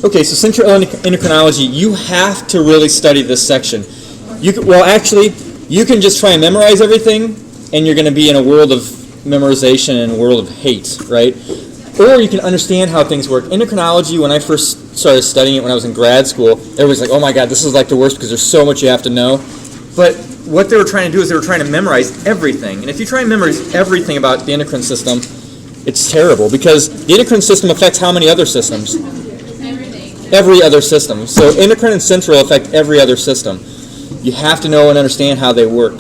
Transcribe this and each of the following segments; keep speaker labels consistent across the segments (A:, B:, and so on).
A: Okay, so central endocrinology, you have to really study this section. You can just try and memorize everything, and you're going to be in a world of memorization and a world of hate, right? Or you can understand how things work. Endocrinology, when I first started studying it when I was in grad school, everybody's like, oh my God, this is like the worst because there's so much you have to know. But what they were trying to do is they were trying to memorize everything. And if you try and memorize everything about the endocrine system, it's terrible because the endocrine system affects how many other systems? Every other system. So endocrine and central affect every other system. You have to know and understand how they work.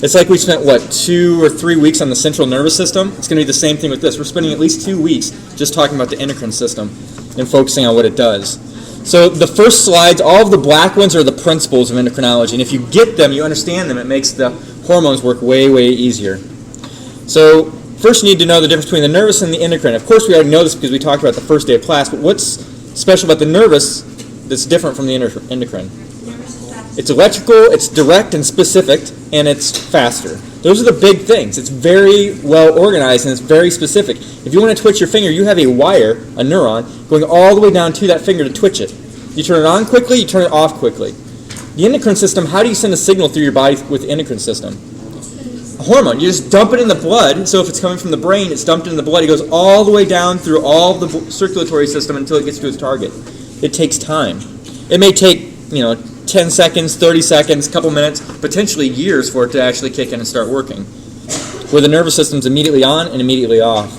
A: It's like we spent, 2 or 3 weeks on the central nervous system. It's going to be the same thing with this. We're spending at least 2 weeks just talking about the endocrine system and focusing on what it does. So the first slides, all of the black ones are the principles of endocrinology. And if you get them, you understand them, it makes the hormones work way, way easier. So first you need to know the difference between the nervous and the endocrine. Of course, we already know this because we talked about the first day of class, but what's special about the nervous that's different from the endocrine? It's electrical, it's direct and specific, and it's faster. Those are the big things. It's very well organized and it's very specific. If you want to twitch your finger, you have a wire, a neuron, going all the way down to that finger to twitch it. You turn it on quickly, you turn it off quickly. The endocrine system, how do you send a signal through your body with the endocrine system? A hormone. You just dump it in the blood, so if it's coming from the brain, it's dumped in the blood. It goes all the way down through all the circulatory system until it gets to its target. It takes time. It may take, 10 seconds, 30 seconds, a couple minutes, potentially years for it to actually kick in and start working. Where the nervous system's immediately on and immediately off.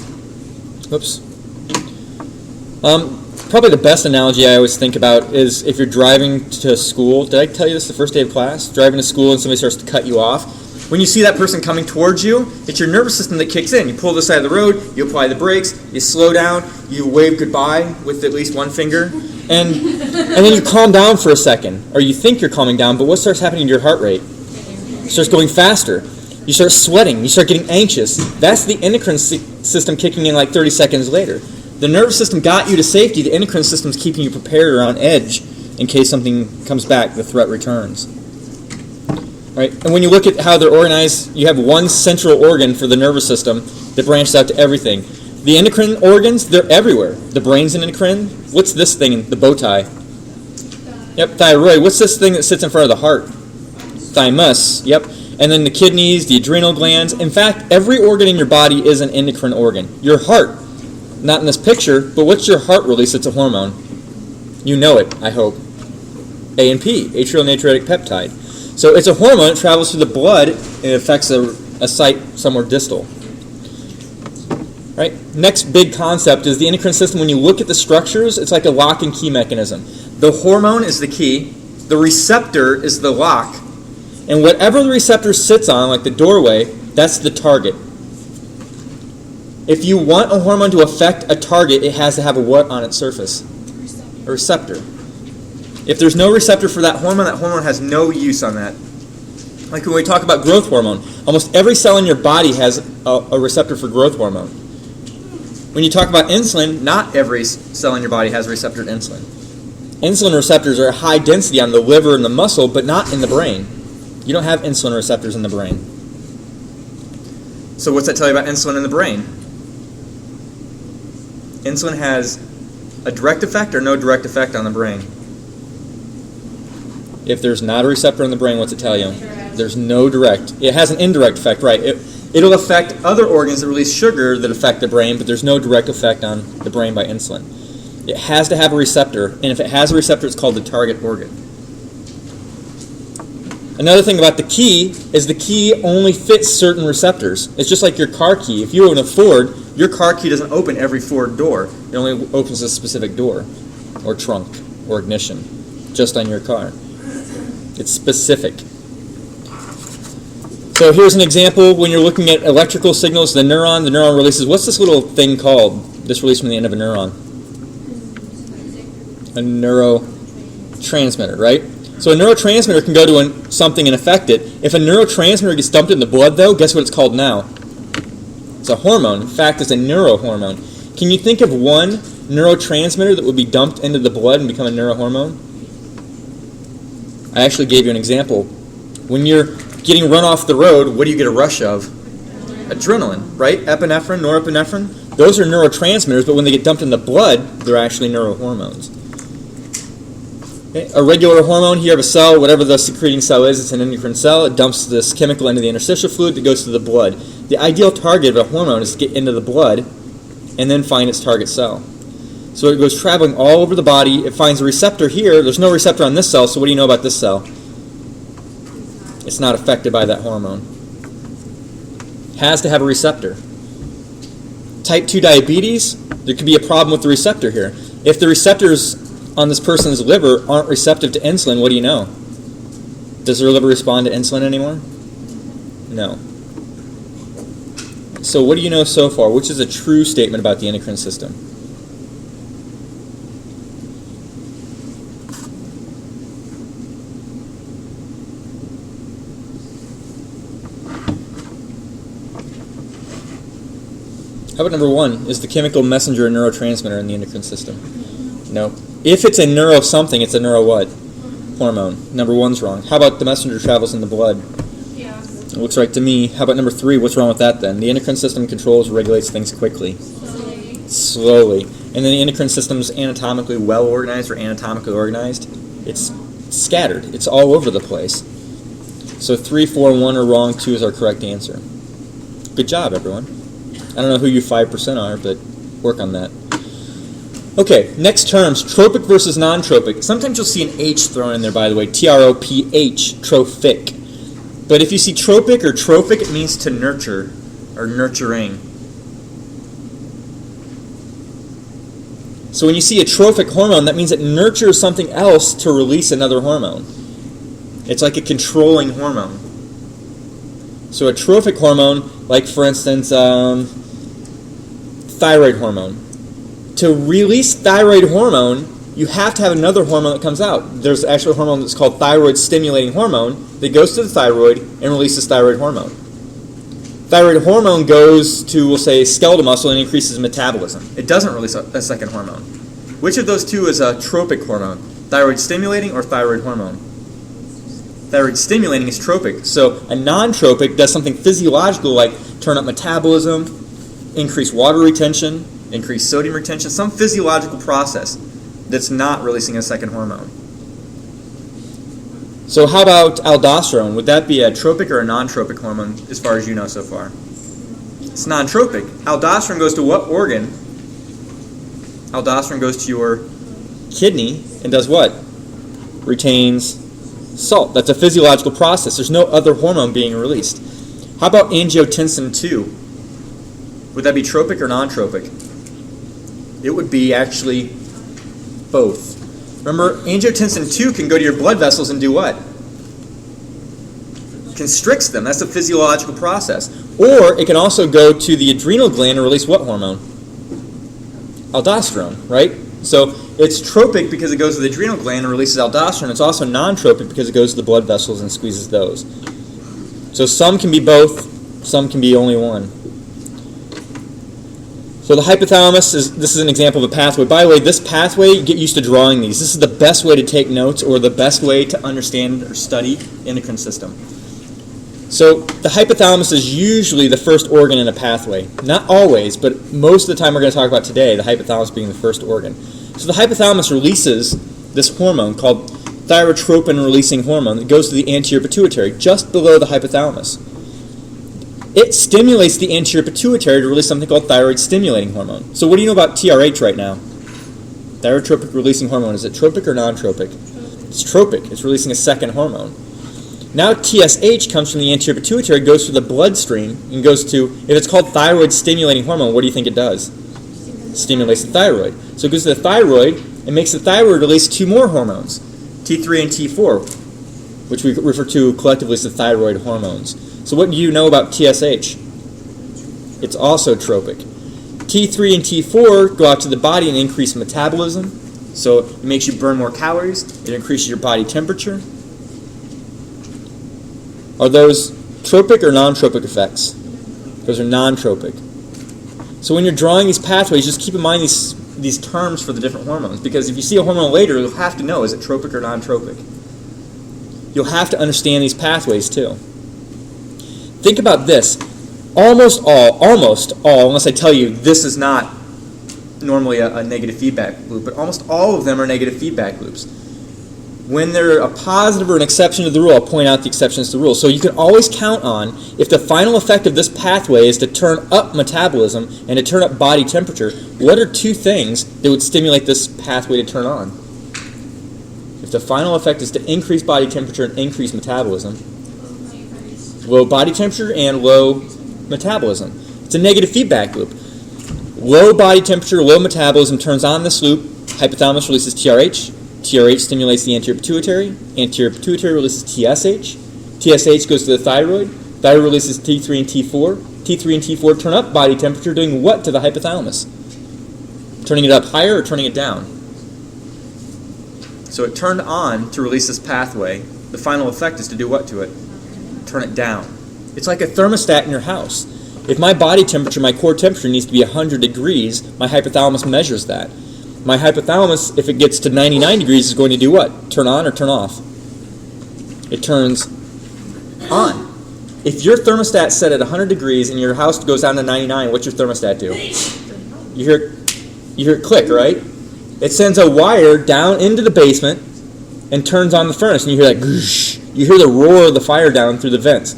A: Oops. Probably the best analogy I always think about is if you're driving to school. Did I tell you this the first day of class? Driving to school and somebody starts to cut you off. When you see that person coming towards you, it's your nervous system that kicks in. You pull to the side of the road, you apply the brakes, you slow down, you wave goodbye with at least one finger, and then you calm down for a second, or you think you're calming down, but what starts happening to your heart rate? It starts going faster. You start sweating, you start getting anxious. That's the endocrine system kicking in like 30 seconds later. The nervous system got you to safety, the endocrine system's keeping you prepared or on edge in case something comes back, the threat returns. Right? And when you look at how they're organized, you have one central organ for the nervous system that branches out to everything. The endocrine organs, they're everywhere. The brain's an endocrine. What's this thing, the bow tie? Yep, thyroid. What's this thing that sits in front of the heart? Thymus. Yep. And then the kidneys, the adrenal glands. In fact, every organ in your body is an endocrine organ. Your heart, not in this picture, but what's your heart release? It's a hormone. You know it, I hope. ANP, atrial natriuretic peptide. So it's a hormone, it travels through the blood, and it affects a site somewhere distal. Right? Next big concept is the endocrine system. When you look at the structures, it's like a lock and key mechanism. The hormone is the key, the receptor is the lock, and whatever the receptor sits on, like the doorway, that's the target. If you want a hormone to affect a target, it has to have a what on its surface? A receptor. If there's no receptor for that hormone has no use on that. Like when we talk about growth hormone, almost every cell in your body has a receptor for growth hormone. When you talk about insulin, not every cell in your body has a receptor to insulin. Insulin receptors are high density on the liver and the muscle, but not in the brain. You don't have insulin receptors in the brain. So what's that tell you about insulin in the brain? Insulin has a direct effect or no direct effect on the brain. If there's not a receptor in the brain, what's it tell you? There's no direct. It has an indirect effect, right? It'll affect other organs that release sugar that affect the brain, but there's no direct effect on the brain by insulin. It has to have a receptor, and if it has a receptor, it's called the target organ. Another thing about the key is the key only fits certain receptors. It's just like your car key. If you own a Ford, your car key doesn't open every Ford door. It only opens a specific door, or trunk, or ignition, just on your car. It's specific. So here's an example when you're looking at electrical signals. The neuron releases, what's this little thing called? This release from the end of a neuron? A neurotransmitter, right? So a neurotransmitter can go to something and affect it. If a neurotransmitter gets dumped in the blood, though, guess what it's called now? It's a hormone. In fact, it's a neurohormone. Can you think of one neurotransmitter that would be dumped into the blood and become a neurohormone? I actually gave you an example. When you're getting run off the road, what do you get a rush of? Adrenaline, right? Epinephrine, norepinephrine. Those are neurotransmitters, but when they get dumped in the blood, they're actually neurohormones. Okay? A regular hormone, here of a cell, whatever the secreting cell is, it's an endocrine cell. It dumps this chemical into the interstitial fluid that goes to the blood. The ideal target of a hormone is to get into the blood and then find its target cell. So it goes traveling all over the body. It finds a receptor here. There's no receptor on this cell, so what do you know about this cell? It's not affected by that hormone. Has to have a receptor. Type 2 diabetes, there could be a problem with the receptor here. If the receptors on this person's liver aren't receptive to insulin, what do you know? Does their liver respond to insulin anymore? No. So what do you know so far? Which is a true statement about the endocrine system? How about number 1? Is the chemical messenger a neurotransmitter in the endocrine system? No. If it's a neuro something, it's a neuro what? Hormone. Number 1's wrong. How about the messenger travels in the blood?
B: Yeah.
A: It looks right to me. How about number 3? What's wrong with that then? The endocrine system controls, regulates things quickly. Slowly. And then the endocrine system's anatomically well organized or anatomically organized. It's scattered. It's all over the place. So 3, 4, 1 are wrong. 2 is our correct answer. Good job, everyone. I don't know who you 5% are, but work on that. Okay, next terms, tropic versus non-tropic. Sometimes you'll see an H thrown in there, by the way, T-R-O-P-H, trophic. But if you see tropic or trophic, it means to nurture or nurturing. So when you see a trophic hormone, that means it nurtures something else to release another hormone. It's like a controlling hormone. So a trophic hormone, like for instance, thyroid hormone. To release thyroid hormone, you have to have another hormone that comes out. There's actually a hormone that's called thyroid stimulating hormone that goes to the thyroid and releases thyroid hormone. Thyroid hormone goes to, we'll say, skeletal muscle and increases metabolism. It doesn't release a second hormone. Which of those two is a tropic hormone? Thyroid stimulating or thyroid hormone? Thyroid stimulating is tropic. So a non-tropic does something physiological like turn up metabolism, increase water retention, increase sodium retention, some physiological process that's not releasing a second hormone. So how about aldosterone? Would that be a tropic or a non-tropic hormone as far as you know so far? It's non-tropic. Aldosterone goes to what organ? Aldosterone goes to your kidney and does what? Retains salt. That's a physiological process. There's no other hormone being released. How about angiotensin II? Would that be tropic or non-tropic? It would be actually both. Remember, angiotensin II can go to your blood vessels and do what? Constricts them. That's a physiological process. Or it can also go to the adrenal gland and release what hormone? Aldosterone, right? So it's tropic because it goes to the adrenal gland and releases aldosterone. It's also non-tropic because it goes to the blood vessels and squeezes those. So some can be both, some can be only one. So the hypothalamus, this is an example of a pathway. By the way, this pathway, get used to drawing these. This is the best way to take notes or the best way to understand or study the endocrine system. So the hypothalamus is usually the first organ in a pathway. Not always, but most of the time we're going to talk about today, the hypothalamus being the first organ. So the hypothalamus releases this hormone called thyrotropin-releasing hormone that goes to the anterior pituitary, just below the hypothalamus. It stimulates the anterior pituitary to release something called thyroid-stimulating hormone. So what do you know about TRH right now? Thyrotropic-releasing hormone. Is it tropic or non-tropic? It's tropic. It's releasing a second hormone. Now TSH comes from the anterior pituitary, goes through the bloodstream, and goes to, if it's called thyroid-stimulating hormone, what do you think it does? Stimulates the thyroid. So it goes to the thyroid and makes the thyroid release two more hormones, T3 and T4, which we refer to collectively as the thyroid hormones. So what do you know about TSH? It's also tropic. T3 and T4 go out to the body and increase metabolism. So it makes you burn more calories. It increases your body temperature. Are those tropic or non-tropic effects? Those are non-tropic. So when you're drawing these pathways, just keep in mind these terms for the different hormones. Because if you see a hormone later, you'll have to know, is it tropic or non-tropic? You'll have to understand these pathways too. Think about this. almost all, unless I tell you this is not normally a negative feedback loop, but almost all of them are negative feedback loops. When they're a positive or an exception to the rule, I'll point out the exceptions to the rule. So you can always count on, if the final effect of this pathway is to turn up metabolism and to turn up body temperature, what are two things that would stimulate this pathway to turn on? If the final effect is to increase body temperature and increase metabolism, low body temperature and low metabolism. It's a negative feedback loop. Low body temperature, low metabolism turns on this loop. Hypothalamus releases TRH. TRH stimulates the anterior pituitary. Anterior pituitary releases TSH. TSH goes to the thyroid. Thyroid releases T3 and T4. T3 and T4 turn up body temperature, doing what to the hypothalamus? Turning it up higher or turning it down? So it turned on to release this pathway. The final effect is to do what to it? Turn it down. It's like a thermostat in your house. If my body temperature, my core temperature needs to be 100 degrees, my hypothalamus measures that. My hypothalamus, if it gets to 99 degrees, is going to do what? Turn on or turn off? It turns on. If your thermostat's set at 100 degrees and your house goes down to 99, what's your thermostat do? You hear it click, right? It sends a wire down into the basement and turns on the furnace, and you hear that goosh. You hear the roar of the fire down through the vents.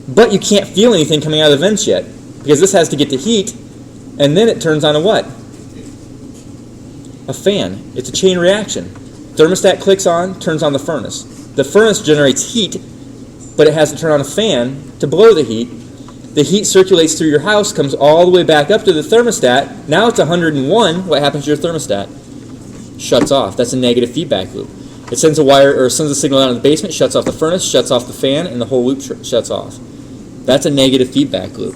A: But you can't feel anything coming out of the vents yet, because this has to get to heat, and then it turns on a what? A fan. It's a chain reaction. Thermostat clicks on, turns on the furnace. The furnace generates heat, but it has to turn on a fan to blow the heat. The heat circulates through your house, comes all the way back up to the thermostat. Now it's 101. What happens to your thermostat? Shuts off. That's a negative feedback loop. It sends a wire or sends a signal down to the basement, shuts off the furnace, shuts off the fan, and the whole loop shuts off. That's a negative feedback loop.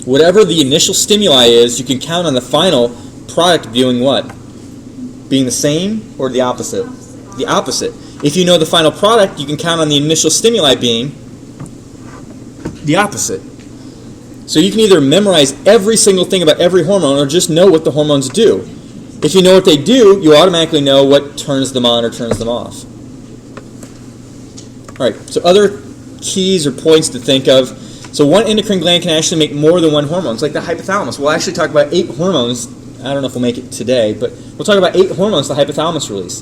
A: Whatever the initial stimuli is, you can count on the final product doing what? Being the same or the opposite? The opposite. If you know the final product, you can count on the initial stimuli being the opposite. So you can either memorize every single thing about every hormone or just know what the hormones do. If you know what they do, you automatically know what turns them on or turns them off. All right, so other keys or points to think of. So one endocrine gland can actually make more than one hormone. It's like the hypothalamus. We'll actually talk about 8 hormones. I don't know if we'll make it today, but we'll talk about 8 hormones the hypothalamus release.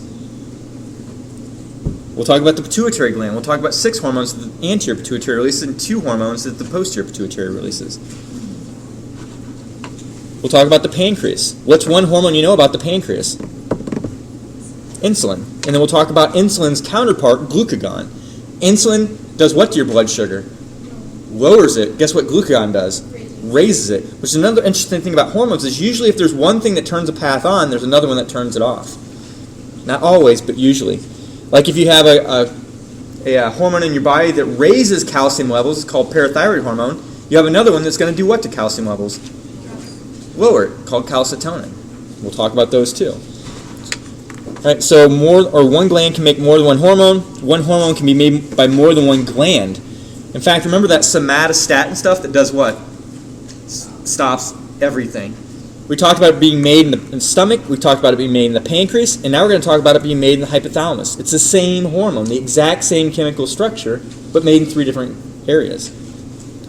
A: We'll talk about the pituitary gland. We'll talk about 6 hormones that the anterior pituitary releases and 2 hormones that the posterior pituitary releases. We'll talk about the pancreas. What's one hormone you know about the pancreas? Insulin. And then we'll talk about insulin's counterpart, glucagon. Insulin does what to your blood sugar? Lowers it. Guess what glucagon does? Raises it. Which is another interesting thing about hormones is usually if there's one thing that turns a path on, there's another one that turns it off. Not always, but usually. Like if you have a hormone in your body that raises calcium levels, it's called parathyroid hormone. You have another one that's going to do what to calcium levels? Lower it, called calcitonin. We'll talk about those too. All right, so one gland can make more than one hormone. One hormone can be made by more than one gland. In fact, remember that somatostatin stuff that does what? Stops everything. We talked about it being made in the stomach. We talked about it being made in the pancreas. And now we're going to talk about it being made in the hypothalamus. It's the same hormone, the exact same chemical structure, but made in 3 different areas.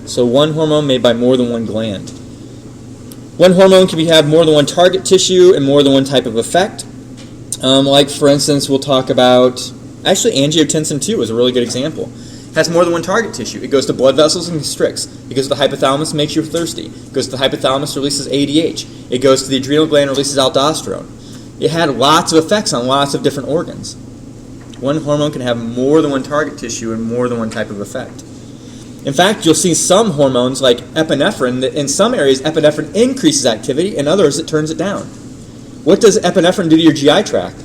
A: So one hormone made by more than one gland. One hormone can have more than one target tissue and more than one type of effect. Like, for instance, we'll talk about, actually, angiotensin 2 is a really good example. It has more than one target tissue. It goes to blood vessels and constricts. It goes to the hypothalamus, makes you thirsty. It goes to the hypothalamus, releases ADH. It goes to the adrenal gland, releases aldosterone. It had lots of effects on lots of different organs. One hormone can have more than one target tissue and more than one type of effect. In fact, you'll see some hormones like epinephrine, that in some areas epinephrine increases activity, in others it turns it down. What does epinephrine do to your GI tract?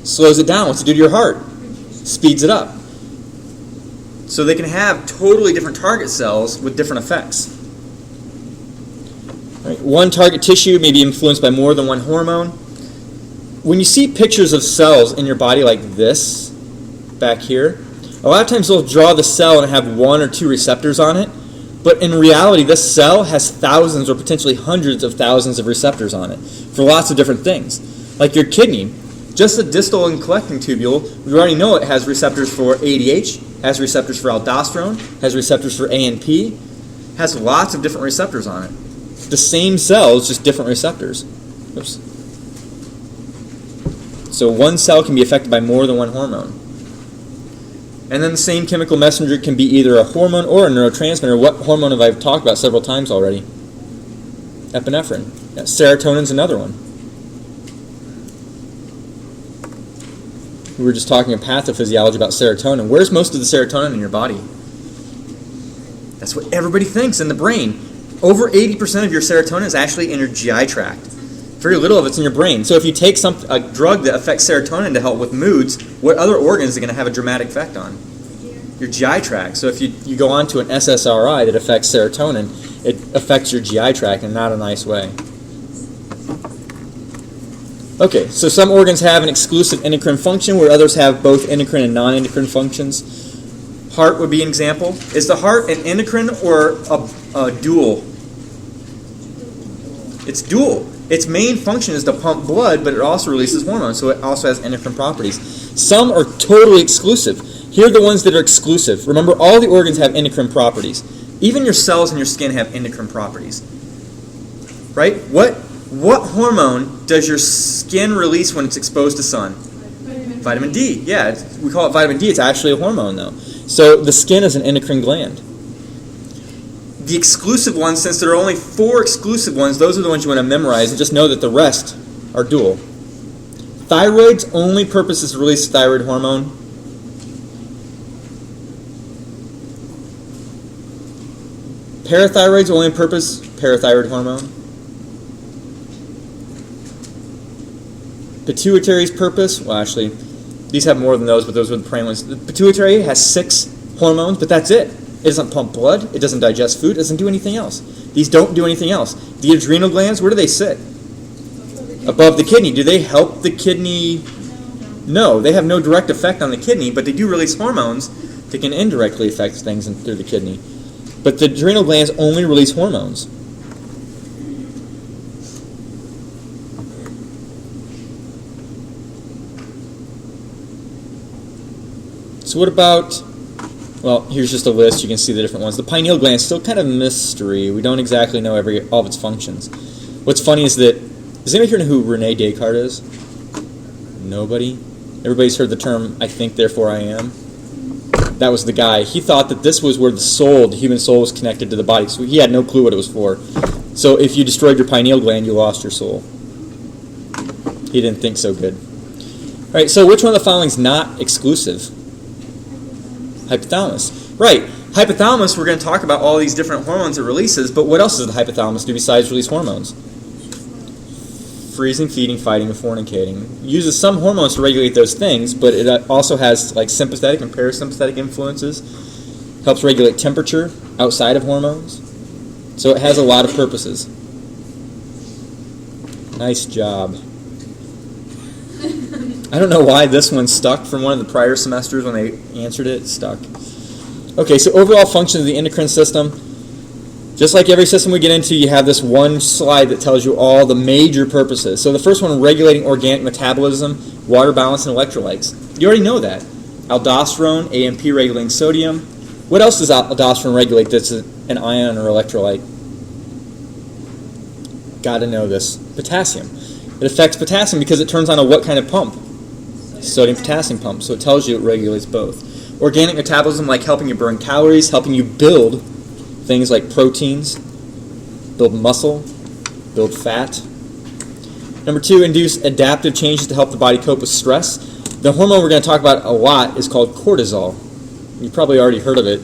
A: Slows it down. What's it do to your heart? Speeds it up. So they can have totally different target cells with different effects. Right. One target tissue may be influenced by more than one hormone. When you see pictures of cells in your body like this, back here, a lot of times they'll draw the cell and have 1 or 2 receptors on it, but in reality this cell has thousands or potentially hundreds of thousands of receptors on it for lots of different things. Like your kidney, just the distal and collecting tubule, we already know it has receptors for ADH, has receptors for aldosterone, has receptors for ANP, has lots of different receptors on it. The same cells, just different receptors. Oops. So one cell can be affected by more than one hormone. And then the same chemical messenger can be either a hormone or a neurotransmitter. What hormone have I talked about several times already? Epinephrine. Yeah, serotonin's another one. We were just talking in pathophysiology about serotonin. Where's most of the serotonin in your body? That's what everybody thinks, in the brain. Over 80% of your serotonin is actually in your GI tract. Very little of it's in your brain. So if you take a drug that affects serotonin to help with moods, what other organs is it going to have a dramatic effect on? Your GI tract. So if you go on to an SSRI that affects serotonin, it affects your GI tract in not a nice way. Okay, so some organs have an exclusive endocrine function where others have both endocrine and non-endocrine functions. Heart would be an example. Is the heart an endocrine or a dual? It's dual. Its main function is to pump blood, but it also releases hormones, so it also has endocrine properties. Some are totally exclusive. Here are the ones that are exclusive. Remember, all the organs have endocrine properties. Even your cells in your skin have endocrine properties. Right? What hormone does your skin release when it's exposed to sun? Vitamin D. Yeah, we call it vitamin D. It's actually a hormone, though. So the skin is an endocrine gland. The exclusive ones, since there are only 4 exclusive ones, those are the ones you want to memorize, and just know that the rest are dual. Thyroid's only purpose is to release thyroid hormone. Parathyroid's only purpose, parathyroid hormone. Pituitary's purpose, well actually, these have more than those, but those were the prime ones. The pituitary has 6 hormones, but that's it. It doesn't pump blood, it doesn't digest food, it doesn't do anything else. These don't do anything else. The adrenal glands, where do they sit? Above the kidney. Do they help the kidney? No, they have no direct effect on the kidney, but they do release hormones that can indirectly affect things through the kidney. But the adrenal glands only release hormones. So what about, well, here's just a list. You can see the different ones. The pineal gland is still kind of a mystery. We don't exactly know all of its functions. What's funny is that, does anybody here know who Rene Descartes is? Nobody? Everybody's heard the term, I think, therefore I am? That was the guy. He thought that this was where the human soul, was connected to the body. So he had no clue what it was for. So if you destroyed your pineal gland, you lost your soul. He didn't think so good. All right, so which one of the following is not exclusive? Hypothalamus. Right. Hypothalamus, we're going to talk about all these different hormones it releases, but what else does the hypothalamus do besides release hormones? Freezing, feeding, fighting, and fornicating. Uses some hormones to regulate those things, but it also has like sympathetic and parasympathetic influences. Helps regulate temperature outside of hormones. So it has a lot of purposes. Nice job. I don't know why this one stuck from one of the prior semesters when they answered it. It stuck. Okay, so overall function of the endocrine system. Just like every system we get into, you have this one slide that tells you all the major purposes. So the first one, regulating organic metabolism, water balance, and electrolytes. You already know that. Aldosterone, AMP regulating sodium. What else does aldosterone regulate that's an ion or electrolyte? Got to know this. Potassium. It affects potassium because it turns on a what kind of pump? Sodium-potassium pump. So it tells you it regulates both. Organic metabolism, like helping you burn calories, helping you build things like proteins, build muscle, build fat. Number 2, induce adaptive changes to help the body cope with stress. The hormone we're going to talk about a lot is called cortisol. You've probably already heard of it.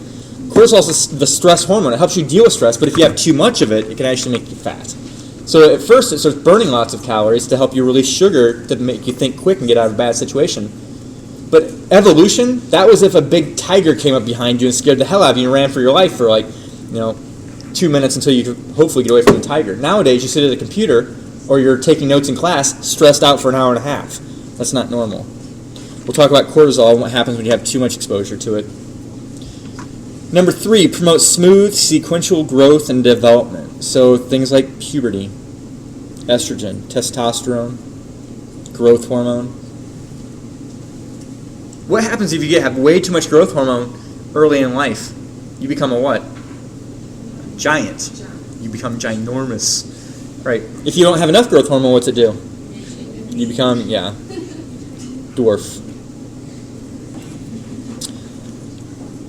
A: Cortisol is the stress hormone. It helps you deal with stress, but if you have too much of it, it can actually make you fat. So at first it starts burning lots of calories to help you release sugar to make you think quick and get out of a bad situation. But evolution, that was if a big tiger came up behind you and scared the hell out of you and ran for your life for 2 minutes until you could hopefully get away from the tiger. Nowadays, you sit at a computer or you're taking notes in class stressed out for an hour and a half. That's not normal. We'll talk about cortisol and what happens when you have too much exposure to it. Number 3, promote smooth sequential growth and development. So things like puberty, estrogen, testosterone, growth hormone. What happens if you have way too much growth hormone early in life? You become a what? giant. You become ginormous. Right. If you don't have enough growth hormone, what's it do? You become, dwarf.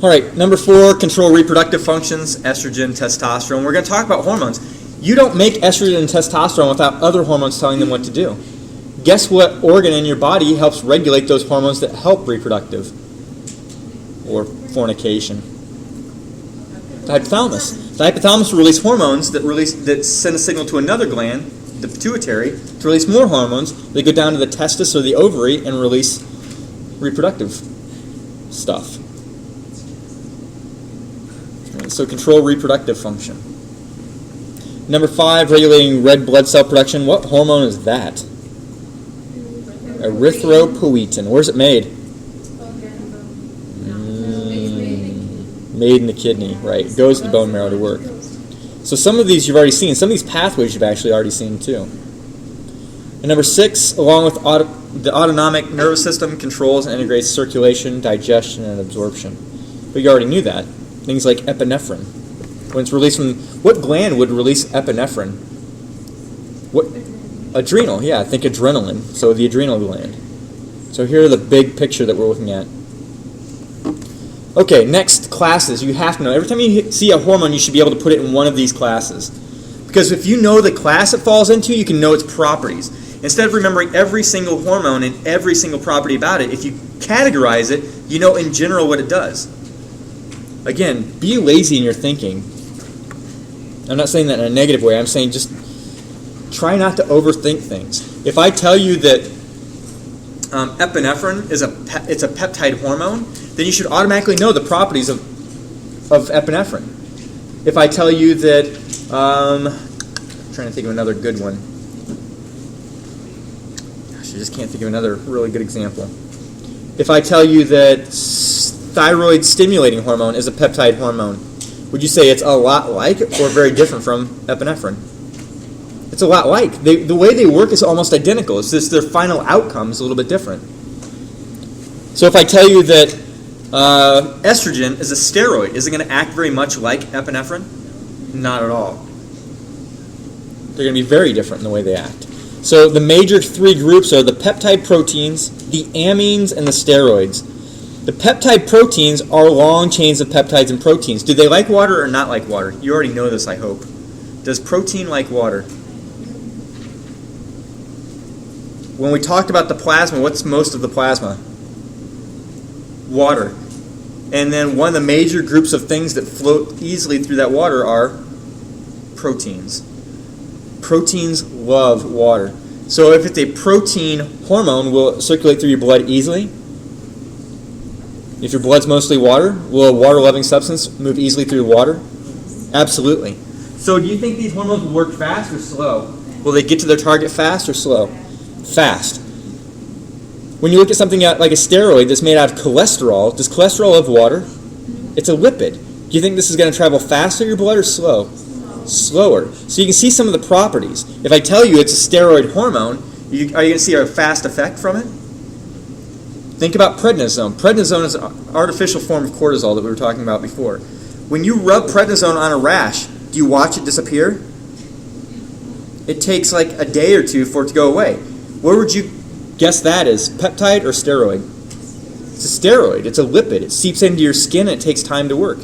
A: All right, number 4, control reproductive functions, estrogen, testosterone. We're going to talk about hormones. You don't make estrogen and testosterone without other hormones telling them what to do. Guess what organ in your body helps regulate those hormones that help reproductive or fornication? The hypothalamus. The hypothalamus will release hormones that send a signal to another gland, the pituitary, to release more hormones. They go down to the testis or the ovary and release reproductive stuff. So control reproductive function. Number 5, regulating red blood cell production. What hormone is that? Erythropoietin. Where's it made? Made in the kidney, right. It goes to the bone marrow to work. So some of these you've already seen. Some of these pathways you've actually already seen too. And number 6, along with the autonomic nervous system, controls and integrates circulation, digestion, and absorption. But you already knew that. Things like epinephrine. When it's released from, what gland would release epinephrine? What? Adrenal, yeah, think adrenaline. So the adrenal gland. So here are the big picture that we're looking at. Okay, next, classes. You have to know. Every time you see a hormone, you should be able to put it in one of these classes. Because if you know the class it falls into, you can know its properties. Instead of remembering every single hormone and every single property about it, if you categorize it, you know in general what it does. Again, be lazy in your thinking. I'm not saying that in a negative way. I'm saying just try not to overthink things. If I tell you that epinephrine is a peptide hormone, then you should automatically know the properties of epinephrine. If I tell you that, I'm trying to think of another good one. Gosh, I just can't think of another really good example. If I tell you that thyroid stimulating hormone is a peptide hormone, would you say it's a lot like or very different from epinephrine? It's a lot like. The way they work is almost identical. It's just their final outcome is a little bit different. So if I tell you that estrogen is a steroid, is it going to act very much like epinephrine? Not at all. They're going to be very different in the way they act. So the major 3 groups are the peptide proteins, the amines, and the steroids. The peptide proteins are long chains of peptides and proteins. Do they like water or not like water? You already know this, I hope. Does protein like water? When we talked about the plasma, what's most of the plasma? Water. And then one of the major groups of things that float easily through that water are proteins. Proteins love water. So if it's a protein hormone, will it circulate through your blood easily? If your blood's mostly water, will a water-loving substance move easily through the water? Absolutely. So do you think these hormones will work fast or slow? Will they get to their target fast or slow? Fast. When you look at something like a steroid that's made out of cholesterol, does cholesterol love water? It's a lipid. Do you think this is going to travel fast through your blood or slow? Slower. So you can see some of the properties. If I tell you it's a steroid hormone, are you going to see a fast effect from it? Think about prednisone. Prednisone is an artificial form of cortisol that we were talking about before. When you rub prednisone on a rash, do you watch it disappear? It takes like a day or two for it to go away. Where would you guess that is? Peptide or steroid? It's a steroid. It's a lipid. It seeps into your skin and it takes time to work.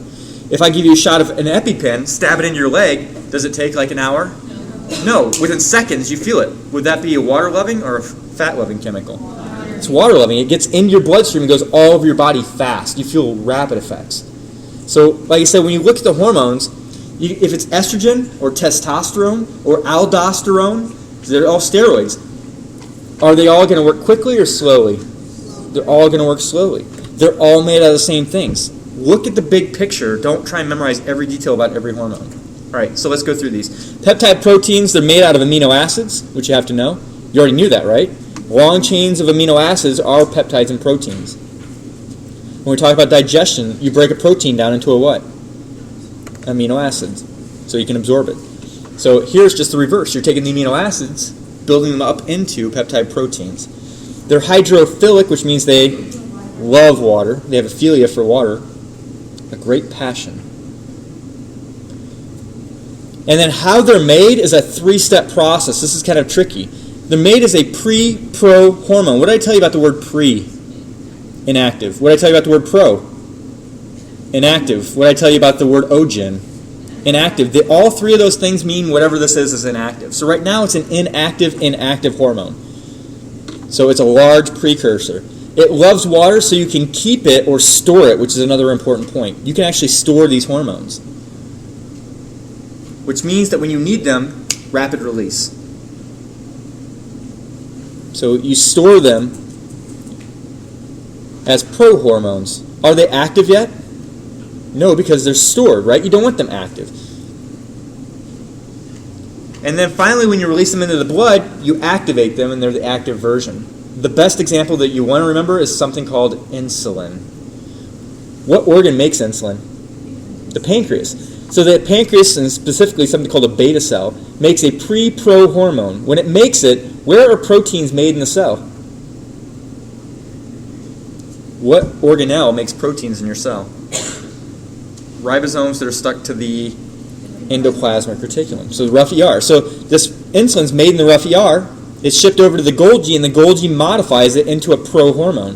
A: If I give you a shot of an EpiPen, stab it into your leg, does it take like an hour? No. Within seconds you feel it. Would that be a water-loving or a fat-loving chemical? It's water-loving. It gets into your bloodstream and goes all over your body fast. You feel rapid effects. So, like I said, when you look at the hormones, if it's estrogen or testosterone or aldosterone, they're all steroids. Are they all going to work quickly or slowly? They're all going to work slowly. They're all made out of the same things. Look at the big picture. Don't try and memorize every detail about every hormone. All right, so let's go through these. Peptide proteins, they're made out of amino acids, which you have to know. You already knew that, right? Long chains of amino acids are peptides and proteins. When we talk about digestion, you break a protein down into a what? Amino acids, so you can absorb it. So here's just the reverse. You're taking the amino acids, building them up into peptide proteins. They're hydrophilic, which means they love water. They have a philia for water, a great passion. And then how they're made is a 3-step process. This is kind of tricky. They're made as a pre-pro hormone. What did I tell you about the word pre? Inactive. What did I tell you about the word pro? Inactive. What did I tell you about the word ogen? Inactive. All three of those things mean whatever this is inactive. So right now it's an inactive hormone. So it's a large precursor. It loves water, so you can keep it or store it, which is another important point. You can actually store these hormones, which means that when you need them, rapid release. So you store them as prohormones. Are they active yet? No, because they're stored, right? You don't want them active. And then finally, when you release them into the blood, you activate them, and they're the active version. The best example that you want to remember is something called insulin. What organ makes insulin? The pancreas. So the pancreas, and specifically something called a beta cell, makes a pre-pro hormone. When it makes it, where are proteins made in the cell? What organelle makes proteins in your cell? Ribosomes that are stuck to the endoplasmic reticulum. So the rough ER. So this insulin's made in the rough ER. It's shipped over to the Golgi, and the Golgi modifies it into a pro-hormone.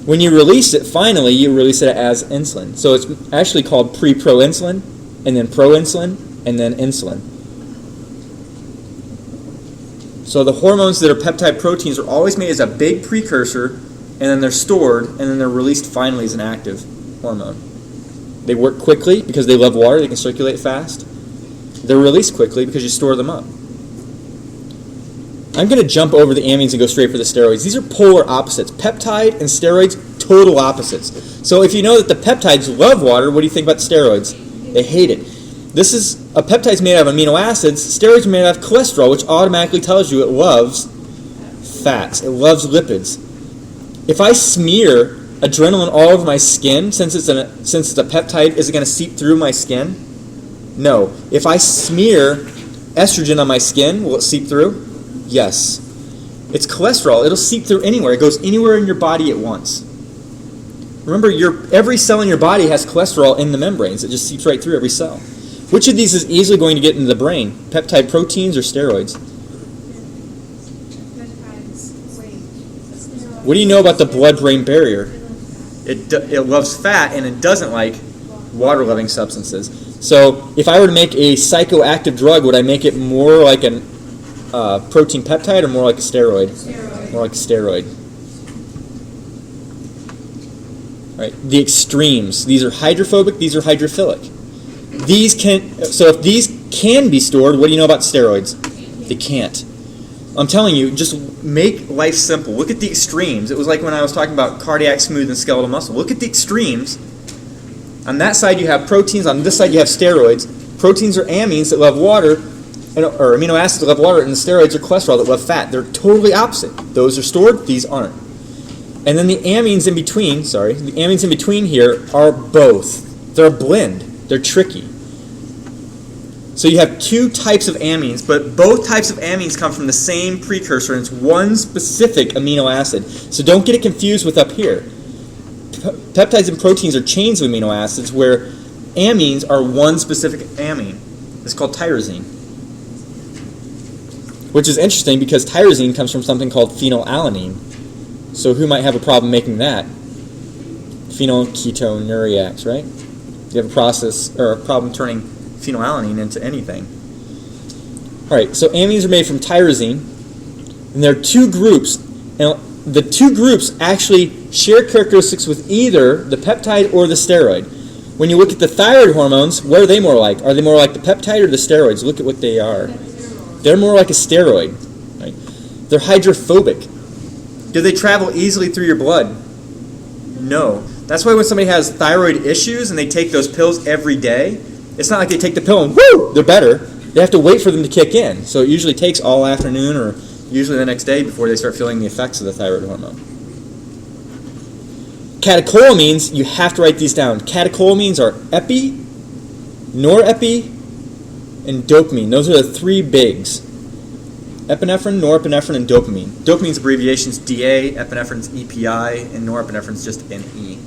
A: When you release it, finally, you release it as insulin. So it's actually called pre-pro-insulin, and then pro-insulin, and then insulin. So the hormones that are peptide proteins are always made as a big precursor, and then they're stored, and then they're released finally as an active hormone. They work quickly because they love water, they can circulate fast. They're released quickly because you store them up. I'm going to jump over the amines and go straight for the steroids. These are polar opposites. Peptide and steroids, total opposites. So if you know that the peptides love water, what do you think about the steroids? They hate it. This is a peptide's made out of amino acids. Steroids are made out of cholesterol, which automatically tells you it loves fats. It loves lipids. If I smear adrenaline all over my skin, since it's a peptide, is it going to seep through my skin? No. If I smear estrogen on my skin, will it seep through? Yes. It's cholesterol. It'll seep through anywhere. It goes anywhere in your body at once. Remember, every cell in your body has cholesterol in the membranes. It just seeps right through every cell. Which of these is easily going to get into the brain? Peptide proteins or steroids? What do you know about the blood-brain barrier? It loves fat, and it doesn't like water-loving substances. So if I were to make a psychoactive drug, would I make it more like a protein peptide or more like a steroid? More like a steroid. Right. The extremes. These are hydrophobic. These are hydrophilic. So if these can be stored, what do you know about steroids? They can't. I'm telling you, just make life simple. Look at the extremes. It was like when I was talking about cardiac smooth and skeletal muscle. Look at the extremes. On that side you have proteins. On this side you have steroids. Proteins are amines that love water, or amino acids that love water, and the steroids are cholesterol that love fat. They're totally opposite. Those are stored. These aren't. And then the amines in between here are both. They're a blend. They're tricky. So you have two types of amines, but both types of amines come from the same precursor, and it's one specific amino acid. So don't get it confused with up here. Peptides and proteins are chains of amino acids, where amines are one specific amine. It's called tyrosine. Which is interesting because tyrosine comes from something called phenylalanine. So who might have a problem making that? Phenylketonureacs, right? You have a process or a problem turning phenylalanine into anything. All right, so amines are made from tyrosine, and there are two groups. And the two groups actually share characteristics with either the peptide or the steroid. When you look at the thyroid hormones, what are they more like? Are they more like the peptide or the steroids? Look at what they are. They're more like a steroid. Right? They're hydrophobic. Do they travel easily through your blood? No. That's why when somebody has thyroid issues and they take those pills every day, it's not like they take the pill and whoo, they're better. They have to wait for them to kick in. So it usually takes all afternoon or usually the next day before they start feeling the effects of the thyroid hormone. Catecholamines, you have to write these down. Catecholamines are epi, norepi, and dopamine. Those are the three bigs. Epinephrine, norepinephrine, and dopamine. Dopamine's abbreviation's DA, epinephrine's EPI, and norepinephrine's just NE.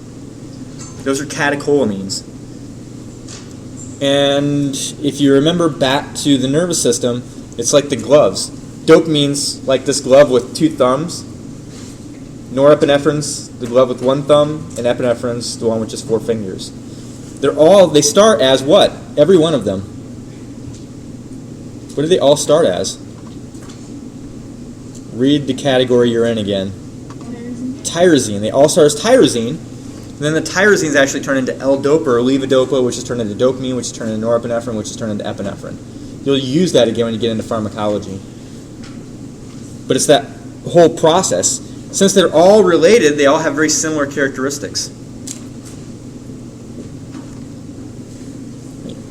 A: Those are catecholamines. And if you remember back to the nervous system, it's like the gloves. Dopamine's like this glove with 2 thumbs. Norepinephrine's the glove with 1 thumb, and epinephrine's the one with just 4 fingers. They start as what? Every one of them. What do they all start as? Read the category you're in again. Tyrosine. They all start as tyrosine. And then the tyrosines actually turn into L-dopa or levodopa, which is turned into dopamine, which is turned into norepinephrine, which is turned into epinephrine. You'll use that again when you get into pharmacology. But it's that whole process. Since they're all related, they all have very similar characteristics.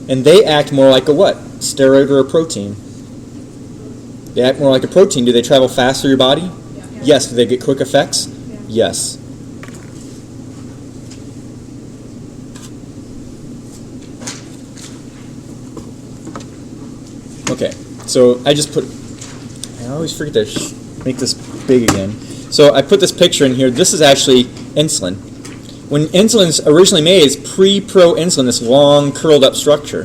A: And they act more like a what? Steroid or a protein? They act more like a protein. Do they travel fast through your body?
B: Yeah.
A: Yes. Do they get quick effects?
B: Yeah.
A: Yes. Okay, so I always forget to make this big again. So I put this picture in here. This is actually insulin. When insulin's originally made, it's pre-proinsulin, this long curled up structure.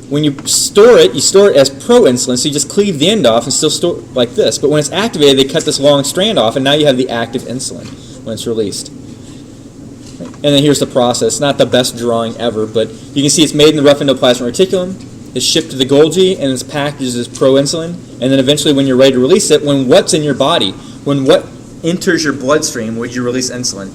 A: When you store it as proinsulin, so you just cleave the end off and still store it like this. But when it's activated, they cut this long strand off, and now you have the active insulin when it's released. And then here's the process. Not the best drawing ever, but you can see it's made in the rough endoplasmic reticulum. It's shipped to the Golgi, and it's packaged as proinsulin. And then eventually when you're ready to release it, when what's in your body, when what enters your bloodstream, would you release insulin?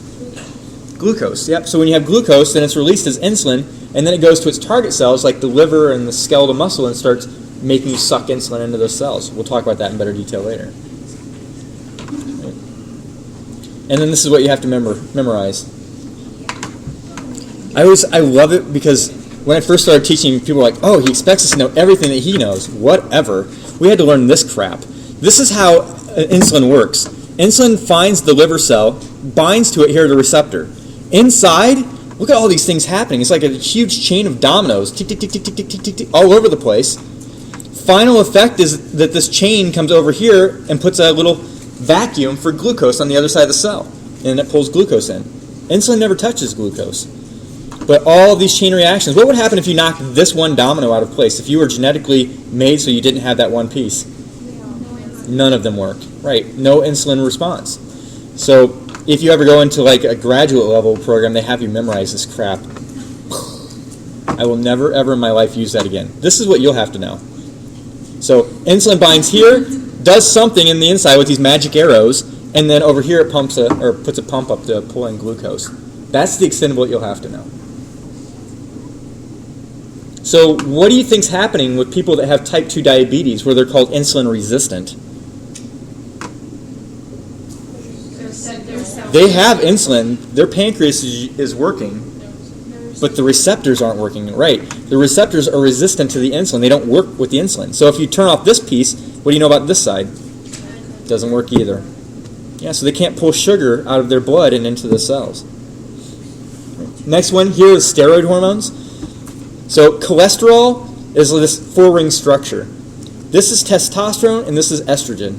A: Glucose. Yep. So when you have glucose, then it's released as insulin, and then it goes to its target cells, like the liver and the skeletal muscle, and starts making you suck insulin into those cells. We'll talk about that in better detail later. And then this is what you have to memorize. I love it because when I first started teaching, people were like, oh, he expects us to know everything that he knows. Whatever. We had to learn this crap. This is how insulin works. Insulin finds the liver cell, binds to it here at a receptor. Inside, look at all these things happening. It's like a huge chain of dominoes, tick, tick, tick, tick, tick, tick, tick, tick, tick, all over the place. Final effect is that this chain comes over here and puts a little vacuum for glucose on the other side of the cell, and it pulls glucose in. Insulin never touches glucose. But all of these chain reactions, what would happen if you knocked this one domino out of place? If you were genetically made so you didn't have that one piece? None of them work. Right, no insulin response. So if you ever go into like a graduate level program, they have you memorize this crap. I will never ever in my life use that again. This is what you'll have to know. So insulin binds here, does something in the inside with these magic arrows, and then over here it puts a pump up to pull in glucose. That's the extent of what you'll have to know. So what do you think's happening with people that have type 2 diabetes where they're called insulin resistant? They have insulin, their pancreas is working, but the receptors aren't working right. The receptors are resistant to the insulin. They don't work with the insulin. So if you turn off this piece, what do you know about this side? Doesn't work either. Yeah, so they can't pull sugar out of their blood and into the cells. Next one here is steroid hormones. So cholesterol is this 4-ring structure. This is testosterone and this is estrogen.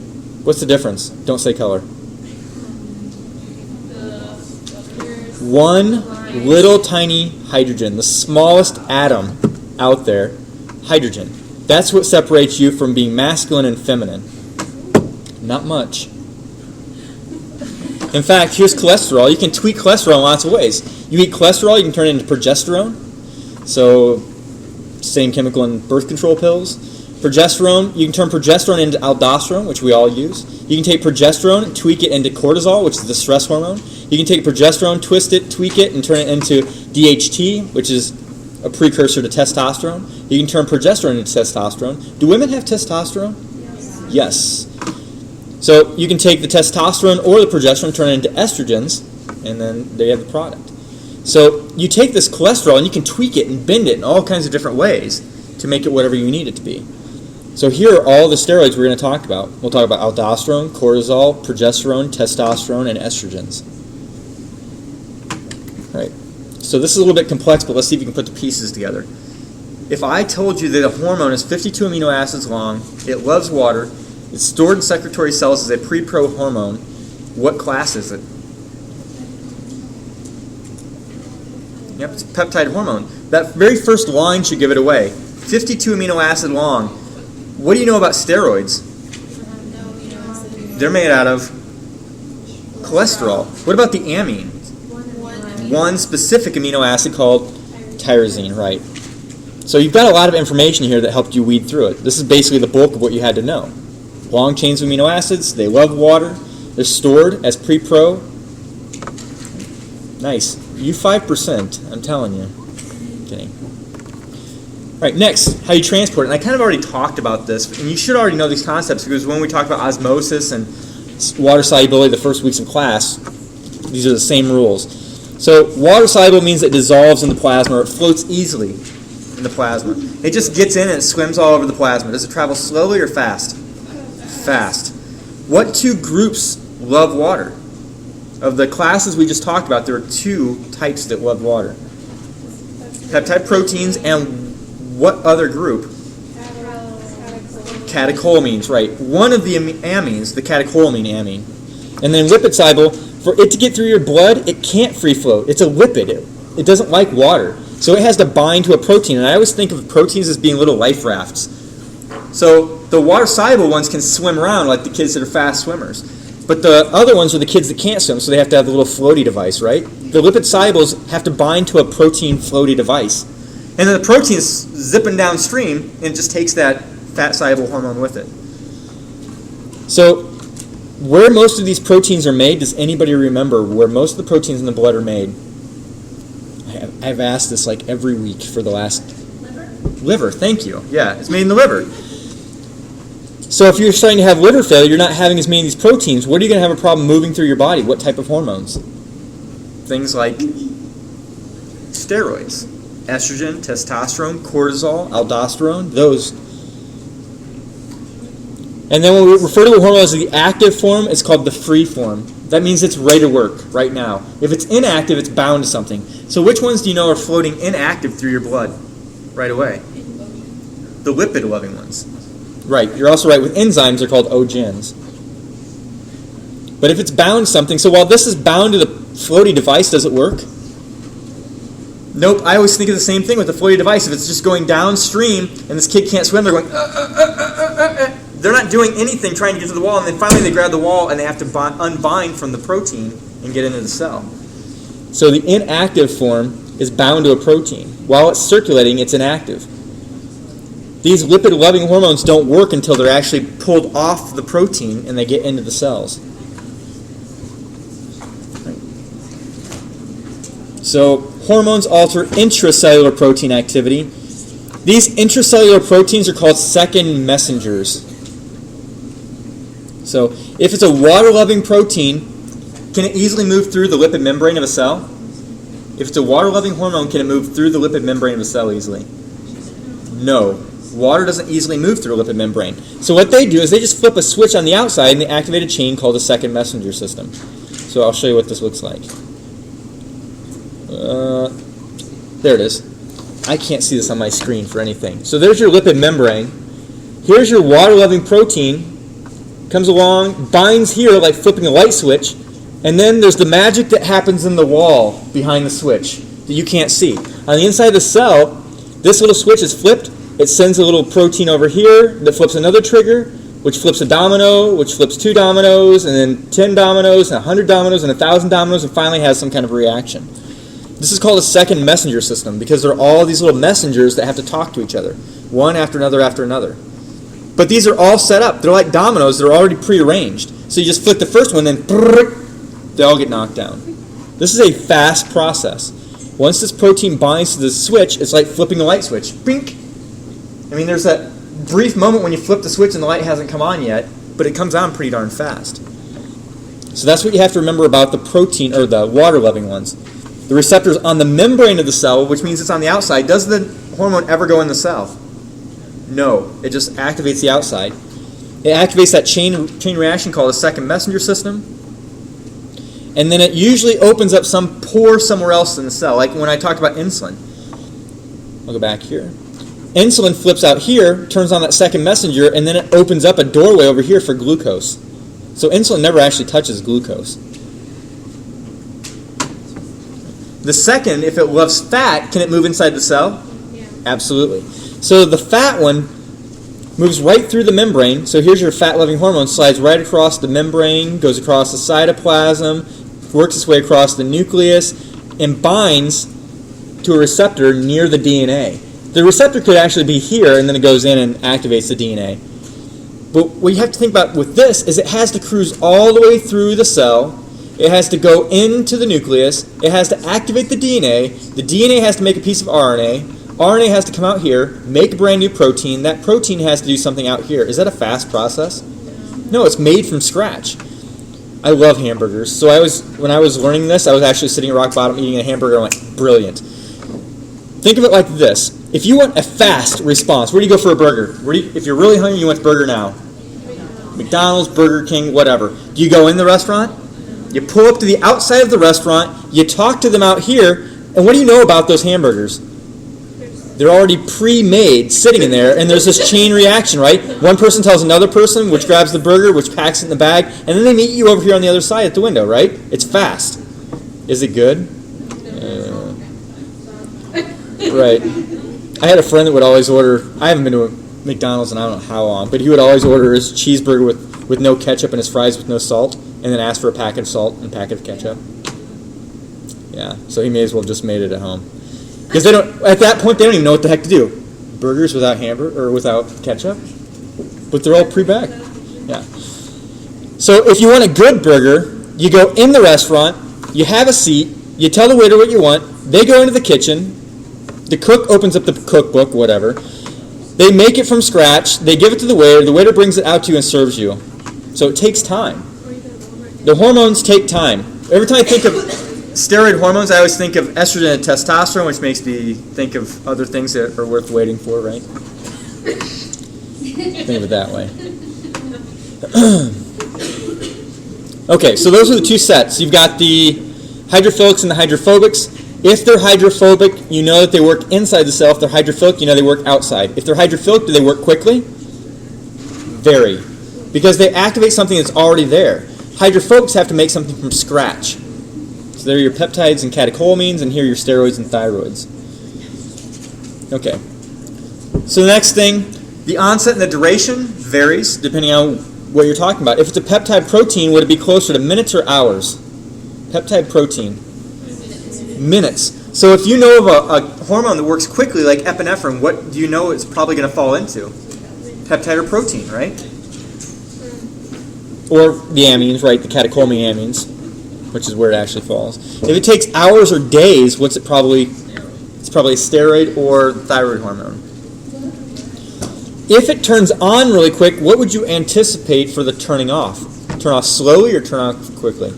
A: What's the difference? Don't say color. One little tiny hydrogen, the smallest atom out there, hydrogen. That's what separates you from being masculine and feminine. Not much. In fact, here's cholesterol. You can tweak cholesterol in lots of ways. You eat cholesterol, you can turn it into progesterone. So, same chemical in birth control pills. Progesterone, you can turn progesterone into aldosterone, which we all use. You can take progesterone and tweak it into cortisol, which is the stress hormone. You can take progesterone, twist it, tweak it, and turn it into DHT, which is a precursor to testosterone. You can turn progesterone into testosterone. Do women have testosterone? Yes. So you can take the testosterone or the progesterone, turn it into estrogens, and then they have the product. So you take this cholesterol and you can tweak it and bend it in all kinds of different ways to make it whatever you need it to be. So here are all the steroids we're going to talk about. We'll talk about aldosterone, cortisol, progesterone, testosterone, and estrogens. Right. So this is a little bit complex, but let's see if you can put the pieces together. If I told you that a hormone is 52 amino acids long, it loves water, it's stored in secretory cells as a pre-pro hormone, what class is it? Yep, it's a peptide hormone. That very first line should give it away. 52 amino acid long. What do you know about steroids? They're made out of cholesterol. What about the amine? One specific amino acid called tyrosine, right? So you've got a lot of information here that helped you weed through it. This is basically the bulk of what you had to know. Long chains of amino acids, they love water, they're stored as pre-pro. Nice. You 5%, I'm telling you. Kidding. All right, next, how you transport it. And I kind of already talked about this, and you should already know these concepts because when we talked about osmosis and water solubility the first weeks of class, these are the same rules. So water soluble means it dissolves in the plasma or it floats easily in the plasma. It just gets in and it swims all over the plasma. Does it travel slowly or fast? Fast. What two groups love water? Of the classes we just talked about, there are two types that love water. Peptide proteins and what other group? Catecholamines, right. One of the amines, the catecholamine amine. And then lipid soluble, for it to get through your blood, it can't free float. It's a lipid. It doesn't like water. So it has to bind to a protein. And I always think of proteins as being little life rafts. So the water-soluble ones can swim around like the kids that are fast swimmers. But the other ones are the kids that can't swim, so they have to have the little floaty device, right? The lipid solubles have to bind to a protein floaty device. And then the protein is zipping downstream, and it just takes that fat-soluble hormone with it. So where most of these proteins are made, does anybody remember where most of the proteins in the blood are made? I've asked this like every week for the last... Liver, thank you. Yeah, it's made in the liver. So if you're starting to have liver failure, you're not having as many of these proteins, what are you going to have a problem moving through your body? What type of hormones? Things like steroids, estrogen, testosterone, cortisol, aldosterone, those. And then when we refer to a hormone as the active form, it's called the free form. That means it's ready to work right now. If it's inactive, it's bound to something. So which ones do you know are floating inactive through your blood right away? The lipid-loving ones. Right, you're also right. With enzymes, they're called ogens. But if it's bound to something, so while this is bound to the floaty device, does it work? Nope, I always think of the same thing with the floaty device. If it's just going downstream and this kid can't swim, they're going, They're not doing anything trying to get to the wall, and then finally they grab the wall and they have to unbind from the protein and get into the cell. So the inactive form is bound to a protein. While it's circulating, it's inactive. These lipid-loving hormones don't work until they're actually pulled off the protein and they get into the cells. So hormones alter intracellular protein activity. These intracellular proteins are called second messengers. So if it's a water-loving protein, can it easily move through the lipid membrane of a cell? If it's a water-loving hormone, can it move through the lipid membrane of a cell easily? No. Water doesn't easily move through a lipid membrane. So what they do is they just flip a switch on the outside and they activate a chain called a second messenger system. So I'll show you what this looks like. There it is. I can't see this on my screen for anything. So there's your lipid membrane. Here's your water-loving protein. Comes along, binds here like flipping a light switch, and then there's the magic that happens in the wall behind the switch that you can't see. On the inside of the cell, this little switch is flipped. It sends a little protein over here that flips another trigger, which flips a domino, which flips 2 dominoes, and then 10 dominoes, and 100 dominoes, and 1,000 dominoes, and finally has some kind of reaction. This is called a second messenger system because there are all these little messengers that have to talk to each other, one after another after another. But these are all set up. They're like dominoes. They're already prearranged. So you just flick the first one, then they all get knocked down. This is a fast process. Once this protein binds to the switch, it's like flipping a light switch. Bink! I mean, there's that brief moment when you flip the switch and the light hasn't come on yet, but it comes on pretty darn fast. So that's what you have to remember about the protein, or the water-loving ones. The receptor's on the membrane of the cell, which means it's on the outside. Does the hormone ever go in the cell? No, it just activates the outside. It activates that chain reaction called a second messenger system. And then it usually opens up some pore somewhere else in the cell, like when I talked about insulin. I'll go back here. Insulin flips out here, turns on that second messenger, and then it opens up a doorway over here for glucose. So insulin never actually touches glucose. The second, if it loves fat, can it move inside the cell?
B: Yeah.
A: Absolutely. So the fat one moves right through the membrane. So here's your fat-loving hormone, slides right across the membrane, goes across the cytoplasm, works its way across the nucleus, and binds to a receptor near the DNA. The receptor could actually be here, and then it goes in and activates the DNA. But what you have to think about with this is it has to cruise all the way through the cell. It has to go into the nucleus. It has to activate the DNA. The DNA has to make a piece of RNA. RNA has to come out here, make a brand new protein. That protein has to do something out here. Is that a fast process? No, it's made from scratch. I love hamburgers. So when I was learning this, I was actually sitting at rock bottom eating a hamburger. I went, brilliant. Think of it like this. If you want a fast response, where do you go for a burger? If you're really hungry, you want Burger Now. McDonald's, Burger King, whatever. Do you go in the restaurant? You pull up to the outside of the restaurant, you talk to them out here, and what do you know about those hamburgers? They're already pre-made, sitting in there, and there's this chain reaction, right? One person tells another person, which grabs the burger, which packs it in the bag, and then they meet you over here on the other side at the window, right? It's fast. Is it good? Right. I had a friend that would always order, I haven't been to a McDonald's in I don't know how long, but he would always order his cheeseburger with no ketchup and his fries with no salt, and then ask for a packet of salt and a packet of ketchup. Yeah, so he may as well have just made it at home. Because they don't, at that point, they don't even know what the heck to do. Burgers without hamburger or without ketchup? But they're all pre-bagged. Yeah. So if you want a good burger, you go in the restaurant, you have a seat, you tell the waiter what you want, they go into the kitchen, the cook opens up the cookbook, whatever. They make it from scratch, they give it to the waiter brings it out to you and serves you. So it takes time. The hormones take time. Every time I think of steroid hormones, I always think of estrogen and testosterone, which makes me think of other things that are worth waiting for, right? Think of it that way. Okay, so those are the two sets. You've got the hydrophilics and the hydrophobics. If they're hydrophobic, you know that they work inside the cell. If they're hydrophilic, you know they work outside. If they're hydrophilic, do they work quickly? Very. Because they activate something that's already there. Hydrophobics have to make something from scratch. So there are your peptides and catecholamines, and here are your steroids and thyroids. Okay. So the next thing, the onset and the duration varies depending on what you're talking about. If it's a peptide protein, would it be closer to minutes or hours? Peptide protein. Minutes. So if you know of a hormone that works quickly, like epinephrine, what do you know it's probably going to fall into? Peptide or protein, right? Or the amines, right? The catecholamine amines, which is where it actually falls. If it takes hours or days, what's it probably? It's probably a steroid or thyroid hormone. If it turns on really quick, what would you anticipate for the turning off? Turn off slowly or turn off quickly?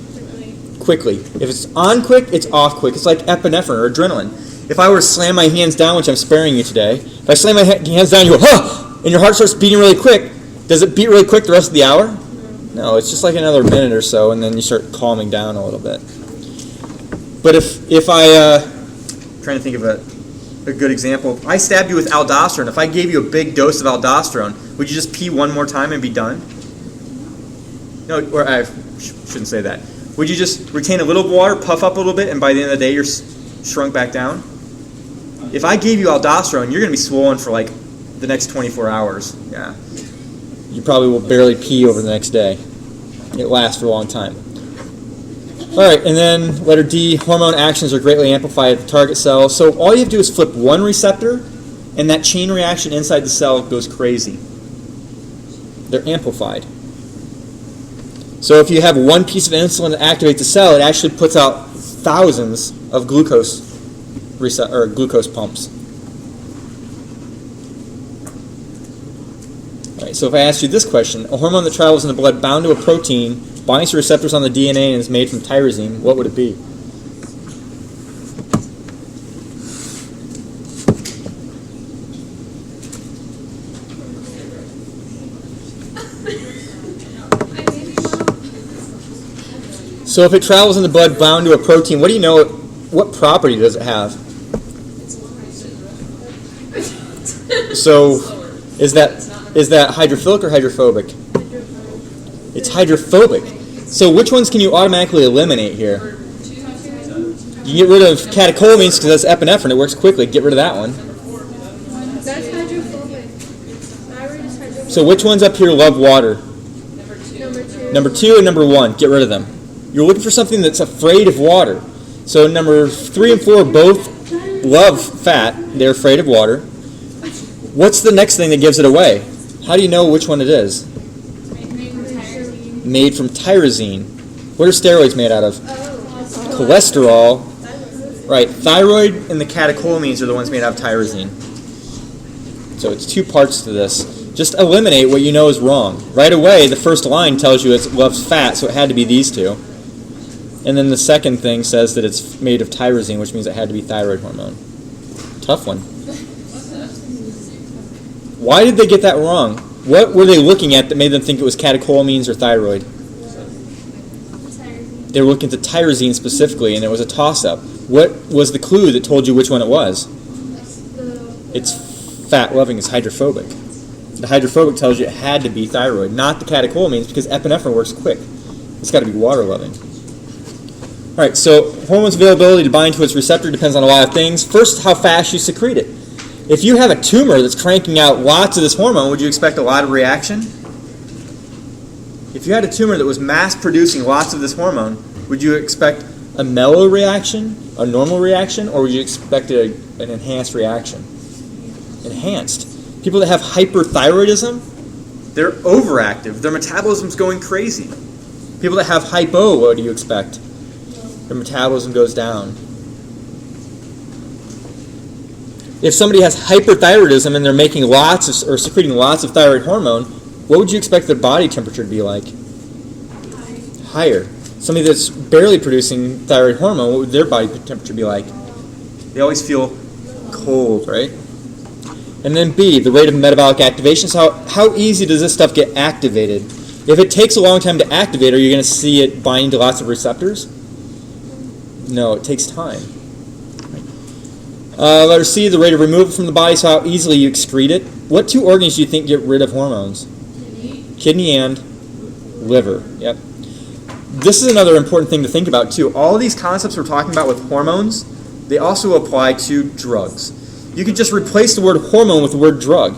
A: Quickly. If it's on quick, it's off quick. It's like epinephrine or adrenaline. If I were to slam my hands down, which I'm sparing you today, if I slam my hands down, you go, huh! And your heart starts beating really quick. Does it beat really quick the rest of the hour? No, it's just like another minute or so, and then you start calming down a little bit. But if I'm trying to think of a good example. If I stabbed you with aldosterone, if I gave you a big dose of aldosterone, would you just pee one more time and be done? No, or I shouldn't say that. Would you just retain a little water, puff up a little bit, and by the end of the day you're shrunk back down? If I gave you aldosterone, you're going to be swollen for like the next 24 hours. Yeah. You probably will barely pee over the next day. It lasts for a long time. All right, and then letter D, hormone actions are greatly amplified at the target cell. So all you have to do is flip one receptor, and that chain reaction inside the cell goes crazy. They're amplified. So if you have one piece of insulin that activates the cell, it actually puts out thousands of glucose pumps. All right, so if I asked you this question, a hormone that travels in the blood bound to a protein, binds to receptors on the DNA, and is made from tyrosine, what would it be? So if it travels in the blood bound to a protein, what do you know? What property does it have? So is that hydrophilic or hydrophobic? It's hydrophobic. So which ones can you automatically eliminate here? You can get rid of catecholamines because that's epinephrine. It works quickly. Get rid of that one.
B: That's hydrophobic. Thyroid is hydrophobic.
A: So which ones up here love water?
B: Number 2.
A: Number 2 and number 1. Get rid of them. You're looking for something that's afraid of water. So number 3 and 4 both love fat. They're afraid of water. What's the next thing that gives it away? How do you know which one it is? Made from tyrosine. What are steroids made out of? Cholesterol. Right, thyroid and the catecholamines are the ones made out of tyrosine. So it's 2 parts to this. Just eliminate what you know is wrong. Right away, the first line tells you it loves fat, so it had to be these 2. And then the second thing says that it's made of tyrosine, which means it had to be thyroid hormone. Tough one. Why did they get that wrong? What were they looking at that made them think it was catecholamines or thyroid? They were looking at the tyrosine specifically, and it was a toss-up. What was the clue that told you which one it was? It's fat-loving. It's hydrophobic. The hydrophobic tells you it had to be thyroid, not the catecholamines, because epinephrine works quick. It's got to be water-loving. All right, so hormone's availability to bind to its receptor depends on a lot of things. First, how fast you secrete it. If you have a tumor that's cranking out lots of this hormone, would you expect a lot of reaction? If you had a tumor that was mass-producing lots of this hormone, would you expect a mellow reaction, a normal reaction, or would you expect an enhanced reaction? Enhanced. People that have hyperthyroidism, they're overactive. Their metabolism's going crazy. People that have hypo, what do you expect? Their metabolism goes down. If somebody has hyperthyroidism and they're making lots of, or secreting lots of thyroid hormone, what would you expect their body temperature to be like? Higher. Somebody that's barely producing thyroid hormone, what would their body temperature be like? They always feel cold, right? And then B, the rate of metabolic activation. So how easy does this stuff get activated? If it takes a long time to activate, are you going to see it bind to lots of receptors? No, it takes time. Letter C, the rate of removal from the body, so how easily you excrete it. What 2 organs do you think get rid of hormones? Kidney and liver. Yep. This is another important thing to think about too. All of these concepts we're talking about with hormones, they also apply to drugs. You could just replace the word hormone with the word drug.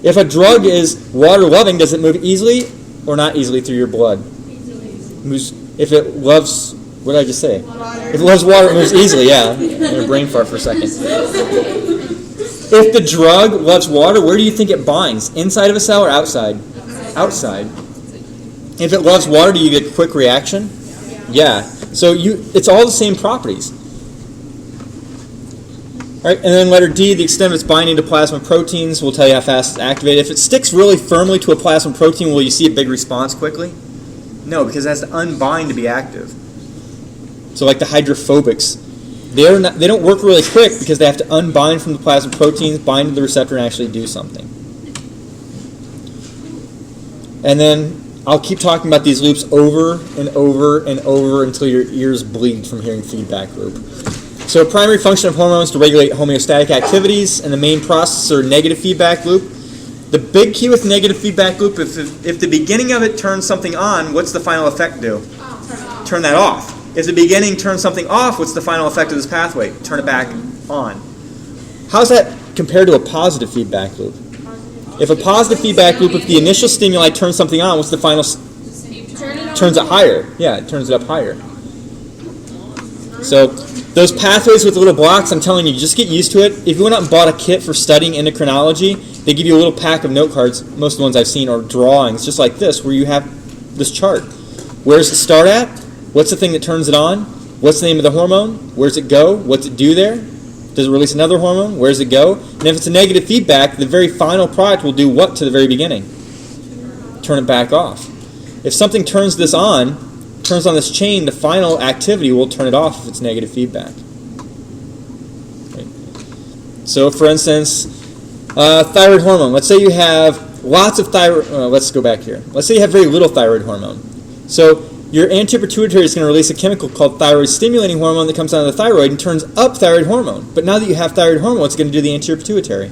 A: If a drug is water-loving, does it move easily or not easily through your blood? If it loves, what did I just say? Water. If it loves water, it moves easily, yeah. I'm going to brain fart for a second. If the drug loves water, where do you think it binds? Inside of a cell or outside? Outside. If it loves water, do you get a quick reaction? Yeah. So it's all the same properties. All right, and then letter D, the extent of its binding to plasma proteins will tell you how fast it's activated. If it sticks really firmly to a plasma protein, will you see a big response quickly? No, because it has to unbind to be active. So like the hydrophobics, they don't work really quick because they have to unbind from the plasma proteins, bind to the receptor, and actually do something. And then I'll keep talking about these loops over and over and over until your ears bleed from hearing feedback loop. So a primary function of hormones to regulate homeostatic activities, and the main process are negative feedback loop. The big key with negative feedback loop, if the beginning of it turns something on, what's the final effect do? Turn that off. If the beginning turns something off, what's the final effect of this pathway? Turn it back on. How's that compared to a positive feedback loop? If a positive feedback loop, if the initial stimuli turns something on, what's the final? Turns it higher. Yeah, it turns it up higher. So those pathways with the little blocks, I'm telling you, just get used to it. If you went out and bought a kit for studying endocrinology, they give you a little pack of note cards, most of the ones I've seen are drawings, just like this, where you have this chart. Where does it start at? What's the thing that turns it on? What's the name of the hormone? Where does it go? What's it do there? Does it release another hormone? Where does it go? And if it's a negative feedback, the very final product will do what to the very beginning? Turn it back off. If something turns this on, turns on this chain, the final activity will turn it off if it's negative feedback. Right. So for instance, thyroid hormone. Let's say you have lots of thyroid, let's go back here. Let's say you have very little thyroid hormone. So your anterior pituitary is going to release a chemical called thyroid stimulating hormone that comes out of the thyroid and turns up thyroid hormone. But now that you have thyroid hormone, what's it going to do to the anterior pituitary?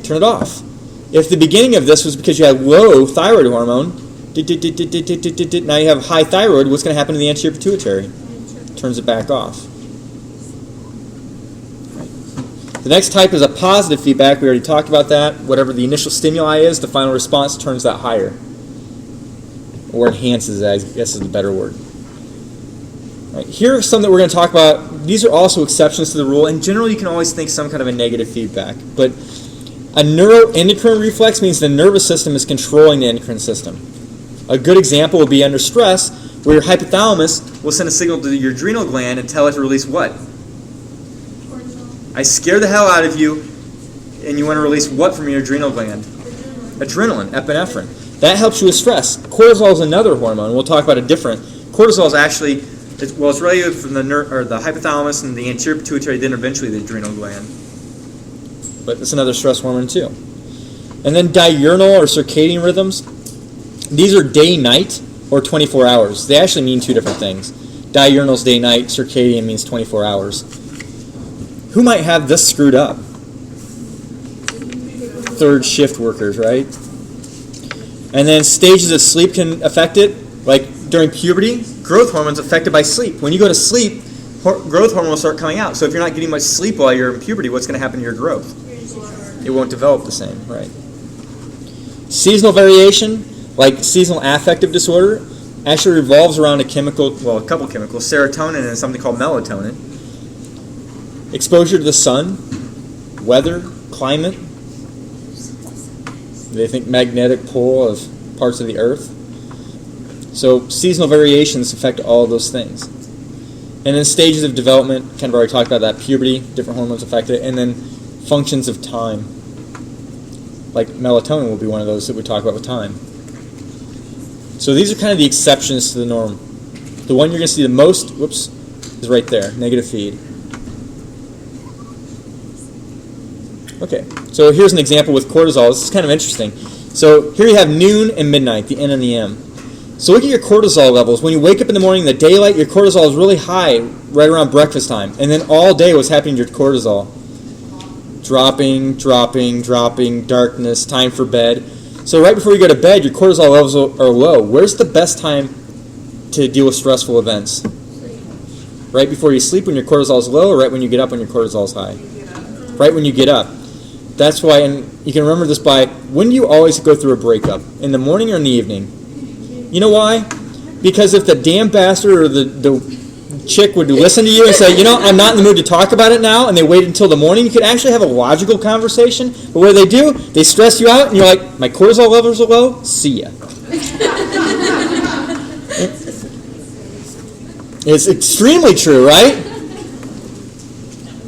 A: Turn it off. If the beginning of this was because you had low thyroid hormone, now you have high thyroid, what's going to happen to the anterior pituitary? turns it back off. The next type is a positive feedback. We already talked about that. Whatever the initial stimuli is, the final response turns that higher. Or enhances it, I guess is the better word. Right, here are some that we're going to talk about. These are also exceptions to the rule. In general, you can always think some kind of a negative feedback. But a neuroendocrine reflex means the nervous system is controlling the endocrine system. A good example would be under stress, where your hypothalamus will send a signal to your adrenal gland and tell it to release what? I scare the hell out of you, and you want to release what from your adrenal gland? Adrenaline, epinephrine. That helps you with stress. Cortisol is another hormone. We'll talk about a different. Cortisol is actually, it's regulated from the hypothalamus and the anterior pituitary, then eventually the adrenal gland. But it's another stress hormone too. And then diurnal or circadian rhythms. These are day-night or 24 hours. They actually mean two different things. Diurnal is day-night. Circadian means 24 hours. Who might have this screwed up? Third shift workers, right? And then stages of sleep can affect it. Like during puberty, growth hormones affected by sleep. When you go to sleep, growth hormone will start coming out. So if you're not getting much sleep while you're in puberty, what's going to happen to your growth? It won't develop the same, right? Seasonal variation, like seasonal affective disorder, actually revolves around a chemical, well, a couple chemicals, serotonin and something called melatonin. Exposure to the sun, weather, climate. They think magnetic pull of parts of the earth. So seasonal variations affect all of those things. And then stages of development, kind of already talked about that, puberty, different hormones affect it, and then functions of time. Like melatonin will be one of those that we talk about with time. So these are kind of the exceptions to the norm. The one you're going to see the most, is right there, negative feed. Okay, so here's an example with cortisol. This is kind of interesting. So here you have noon and midnight, the N and the M. So look at your cortisol levels. When you wake up in the morning in the daylight, your cortisol is really high right around breakfast time. And then all day what's happening to your cortisol? Dropping, dropping, dropping, darkness, time for bed. So right before you go to bed, your cortisol levels are low. Where's the best time to deal with stressful events? Right before you sleep when your cortisol is low, or right when you get up when your cortisol is high? Right when you get up. That's why, and you can remember this by, when do you always go through a breakup? In the morning or in the evening? You know why? Because if the damn bastard or the chick would listen to you and say, I'm not in the mood to talk about it now, and they wait until the morning, you could actually have a logical conversation. But what do? They stress you out, and you're like, my cortisol levels are low, see ya. It's extremely true, right?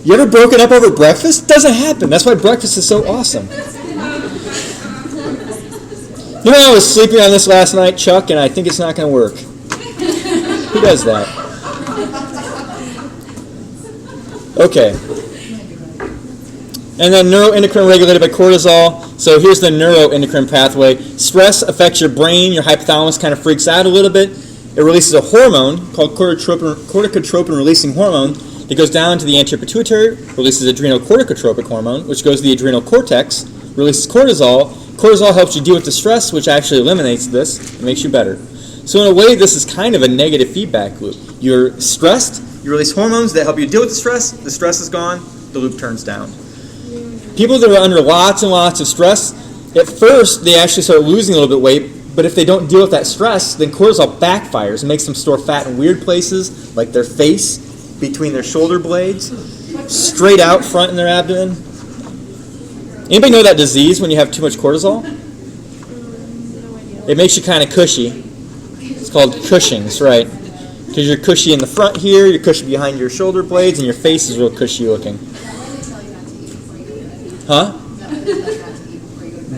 A: You ever broken up over breakfast? Doesn't happen. That's why breakfast is so awesome. I was sleeping on this last night, Chuck, and I think it's not going to work. Who does that? Okay. And then neuroendocrine regulated by cortisol. So here's the neuroendocrine pathway. Stress affects your brain. Your hypothalamus kind of freaks out a little bit. It releases a hormone called corticotropin-releasing hormone that goes down to the anterior pituitary, releases adrenocorticotropic hormone, which goes to the adrenal cortex, releases cortisol. Cortisol helps you deal with the stress, which actually eliminates this and makes you better. So in a way, this is kind of a negative feedback loop. You're stressed, you release hormones that help you deal with the stress is gone, the loop turns down. People that are under lots and lots of stress, at first they actually start losing a little bit of weight, but if they don't deal with that stress, then cortisol backfires and makes them store fat in weird places, like their face, between their shoulder blades, straight out front in their abdomen. Anybody know that disease when you have too much cortisol? It makes you kind of cushy. It's called Cushing's, right? Because you're cushy in the front here, you're cushy behind your shoulder blades, and your face is real cushy looking. Huh?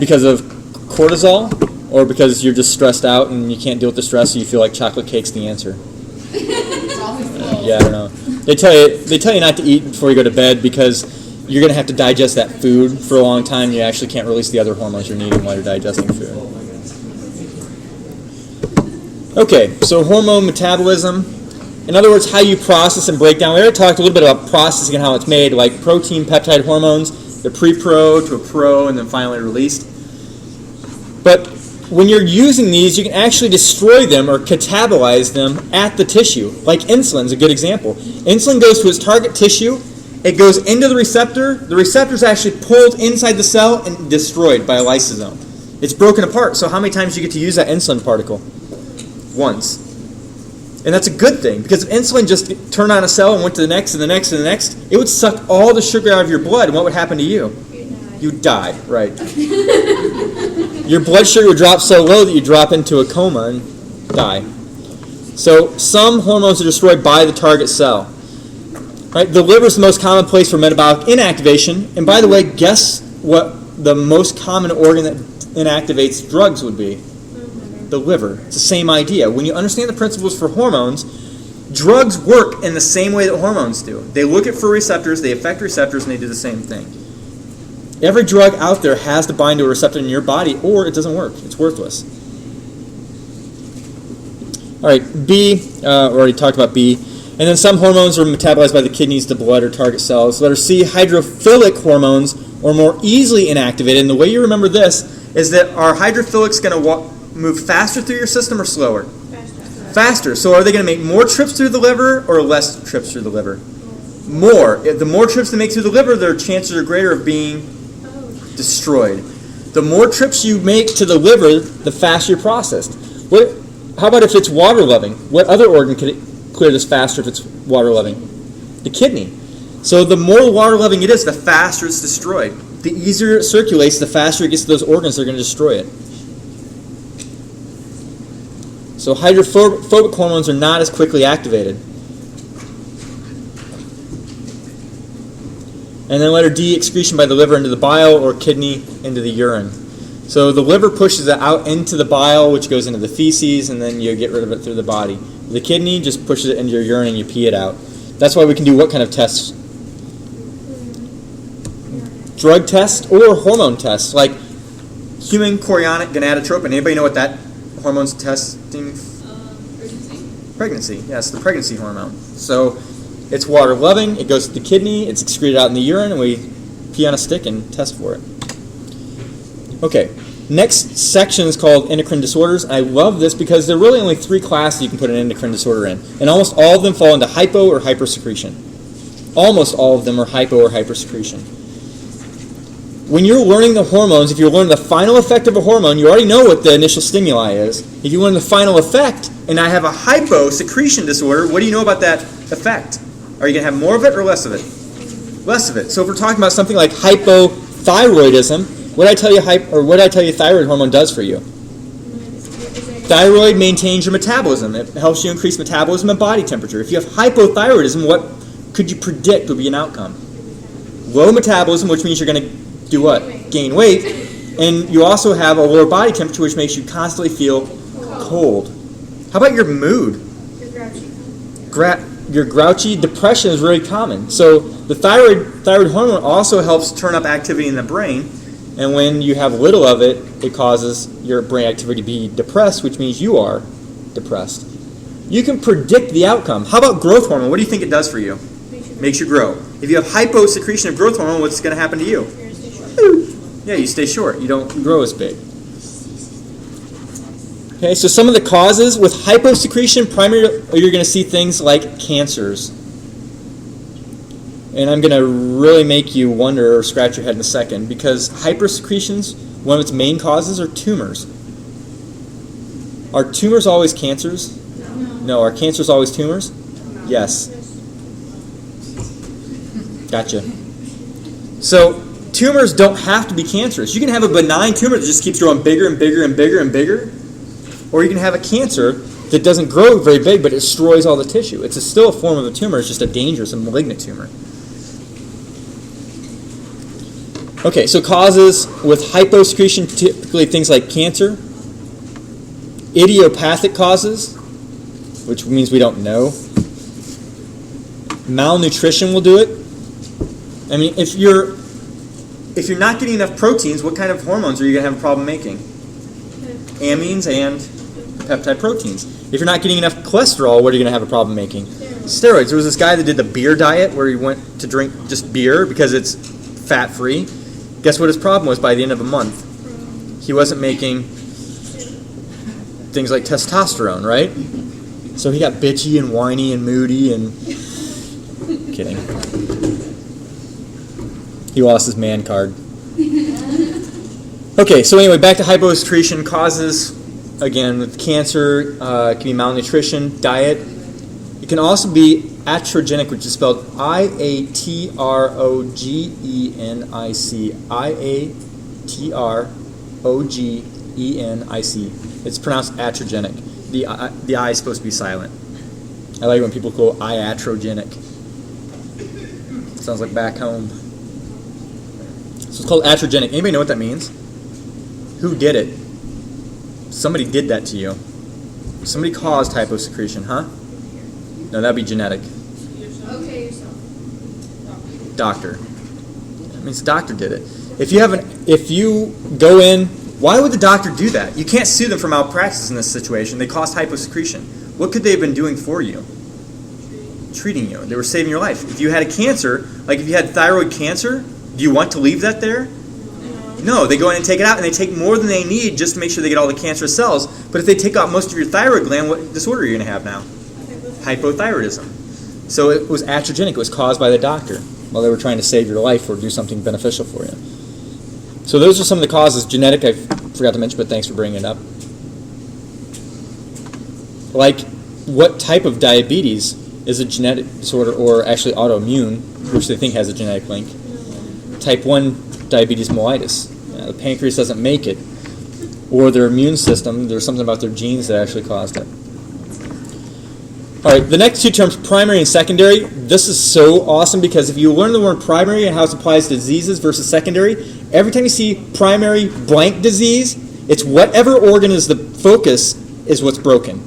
A: Because of cortisol? Or because you're just stressed out and you can't deal with the stress, so you feel like chocolate cake's the answer? Yeah, I don't know. They tell you not to eat before you go to bed because you're going to have to digest that food for a long time. You actually can't release the other hormones you're needing while you're digesting food. Okay, so hormone metabolism. In other words, how you process and break down. We already talked a little bit about processing and how it's made, like protein peptide hormones. They're pre-pro to a pro and then finally released. But when you're using these, you can actually destroy them or catabolize them at the tissue. Like insulin is a good example. Insulin goes to its target tissue. It goes into the receptor. The receptor is actually pulled inside the cell and destroyed by a lysosome. It's broken apart. So how many times do you get to use that insulin particle? Once. And that's a good thing, because if insulin just turned on a cell and went to the next and the next and the next, it would suck all the sugar out of your blood, and what would happen to you? You'd die, right. Your blood sugar would drop so low that you drop into a coma and die. So some hormones are destroyed by the target cell. Right? The liver is the most common place for metabolic inactivation, and by the way, guess what the most common organ that inactivates drugs would be? The liver. It's the same idea. When you understand the principles for hormones, drugs work in the same way that hormones do. They look for receptors, they affect receptors, and they do the same thing. Every drug out there has to bind to a receptor in your body, or it doesn't work. It's worthless. All right, B, we already talked about B. And then some hormones are metabolized by the kidneys, the blood, or target cells. Letter C, hydrophilic hormones are more easily inactivated. And the way you remember this is that are hydrophilics going to move faster through your system or slower? Faster. So are they going to make more trips through the liver or less trips through the liver? More. The more trips they make through the liver, their chances are greater of being destroyed. The more trips you make to the liver, the faster you're processed. How about if it's water-loving? What other organ could it clear this faster if it's water-loving? The kidney. So the more water-loving it is, the faster it's destroyed. The easier it circulates, the faster it gets to those organs that are going to destroy it. So hydrophobic hormones are not as quickly activated. And then letter D, excretion by the liver into the bile or kidney into the urine. So the liver pushes it out into the bile, which goes into the feces, and then you get rid of it through the body. The kidney just pushes it into your urine and you pee it out. That's why we can do what kind of tests? Drug tests or hormone tests, like human chorionic gonadotropin. Anybody know what that hormone's testing? Pregnancy. Yes, the pregnancy hormone. So it's water loving, it goes to the kidney, it's excreted out in the urine, and we pee on a stick and test for it. Okay, next section is called endocrine disorders. I love this because there are really only 3 classes you can put an endocrine disorder in, and almost all of them fall into hypo or hypersecretion. Almost all of them are hypo or hypersecretion. When you're learning the hormones, if you're learning the final effect of a hormone, you already know what the initial stimuli is. If you learn the final effect, and I have a hyposecretion disorder, what do you know about that effect? Are you going to have more of it or less of it? Less of it. So if we're talking about something like hypothyroidism, what did I tell you thyroid hormone does for you? Thyroid maintains your metabolism. It helps you increase metabolism and body temperature. If you have hypothyroidism, what could you predict would be an outcome? Low metabolism, which means you're going to do what? Gain weight. And you also have a lower body temperature, which makes you constantly feel cold. How about your mood? You're grouchy. Depression is really common. So the thyroid hormone also helps turn up activity in the brain. And when you have little of it, it causes your brain activity to be depressed, which means you are depressed. You can predict the outcome. How about growth hormone? What do you think it does for you? Makes you grow. If you have hyposecretion of growth hormone, what's going to happen to you? Yeah, you stay short. You don't grow as big. Okay, so some of the causes with hyposecretion, primarily you're going to see things like cancers. And I'm going to really make you wonder or scratch your head in a second, because hypersecretions, one of its main causes are tumors. Are tumors always cancers? No. Are cancers always tumors? Yes. Gotcha. So tumors don't have to be cancerous. You can have a benign tumor that just keeps growing bigger and bigger and bigger and bigger. Or you can have a cancer that doesn't grow very big but it destroys all the tissue. It's still a form of a tumor. It's just a dangerous and malignant tumor. Okay, so causes with hyposecretion, typically things like cancer. Idiopathic causes, which means we don't know. Malnutrition will do it. I mean, if you're not getting enough proteins, what kind of hormones are you going to have a problem making? Amines and peptide proteins. If you're not getting enough cholesterol, what are you going to have a problem making? Steroids. There was this guy that did the beer diet where he went to drink just beer because it's fat-free. Guess what his problem was by the end of a month? He wasn't making things like testosterone, right? So he got bitchy and whiny and moody and... Kidding. He lost his man card. Okay, so anyway, back to hyposecretion causes, again, with cancer, it can be malnutrition, diet. It can also be iatrogenic, which is spelled I-A-T-R-O-G-E-N-I-C. I-A-T-R-O-G-E-N-I-C. It's pronounced iatrogenic. The I is supposed to be silent. I like when people go iatrogenic. Sounds like back home. So it's called iatrogenic. Anybody know what that means? Who did it? Somebody did that to you. Somebody caused hyposecretion, huh? No, that'd be genetic.
B: Okay, yourself.
A: Doctor. That means the doctor did it. If you go in, why would the doctor do that? You can't sue them for malpractice in this situation. They caused hyposecretion. What could they have been doing for you? Treating you. They were saving your life. If you had a cancer, like if you had thyroid cancer, do you want to leave that there? No, they go in and take it out, and they take more than they need just to make sure they get all the cancerous cells. But if they take out most of your thyroid gland, what disorder are you going to have now? Hypothyroidism. So it was iatrogenic. It was caused by the doctor while they were trying to save your life or do something beneficial for you. So those are some of the causes. Genetic, I forgot to mention, but thanks for bringing it up. Like, what type of diabetes is a genetic disorder or actually autoimmune, which they think has a genetic link? Type 1 diabetes mellitus. The pancreas doesn't make it. Or their immune system, there's something about their genes that actually caused it. All right, the next two terms, primary and secondary, this is so awesome because if you learn the word primary and how it applies to diseases versus secondary, every time you see primary blank disease, it's whatever organ is the focus is what's broken.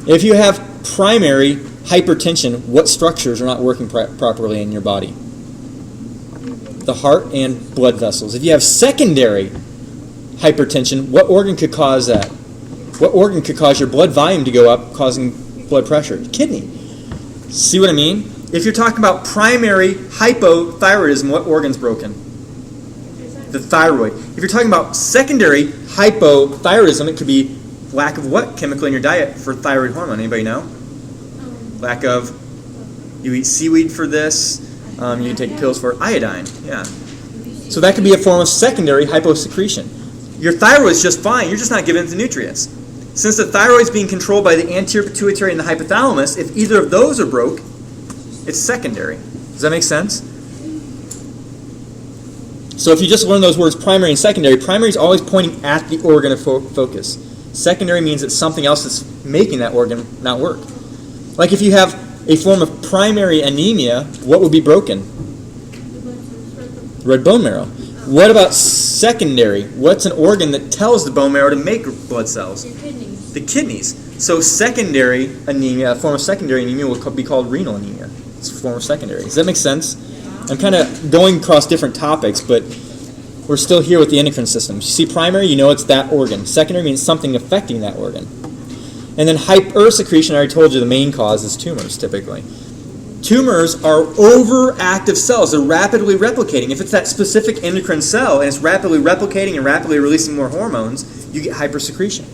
A: If you have primary hypertension, what structures are not working properly in your body? The heart and blood vessels. If you have secondary hypertension, what organ could cause that? What organ could cause your blood volume to go up, causing blood pressure? Kidney. See what I mean? If you're talking about primary hypothyroidism, what organ's broken? The thyroid. If you're talking about secondary hypothyroidism, it could be lack of what chemical in your diet for thyroid hormone? Anybody know? Lack of, you eat seaweed for this, you can take pills for iodine. Yeah. So that could be a form of secondary hyposecretion. Your thyroid is just fine, you're just not giving it the nutrients. Since the thyroid is being controlled by the anterior pituitary and the hypothalamus, if either of those are broke, it's secondary. Does that make sense? So if you just learn those words primary and secondary, primary is always pointing at the organ of focus. Secondary means it's something else that's making that organ not work. Like if you have a form of primary anemia, what would be broken? Red bone marrow. What about secondary? What's an organ that tells the bone marrow to make blood cells?
B: Your kidneys.
A: The kidneys. So secondary anemia, a form of secondary anemia will be called renal anemia. It's a form of secondary. Does that make sense? I'm kind of going across different topics, but we're still here with the endocrine system. You see primary, you know it's that organ. Secondary means something affecting that organ. And then hypersecretion, I already told you the main cause is tumors, typically. Tumors are overactive cells. They're rapidly replicating. If it's that specific endocrine cell and it's rapidly replicating and rapidly releasing more hormones, you get hypersecretion.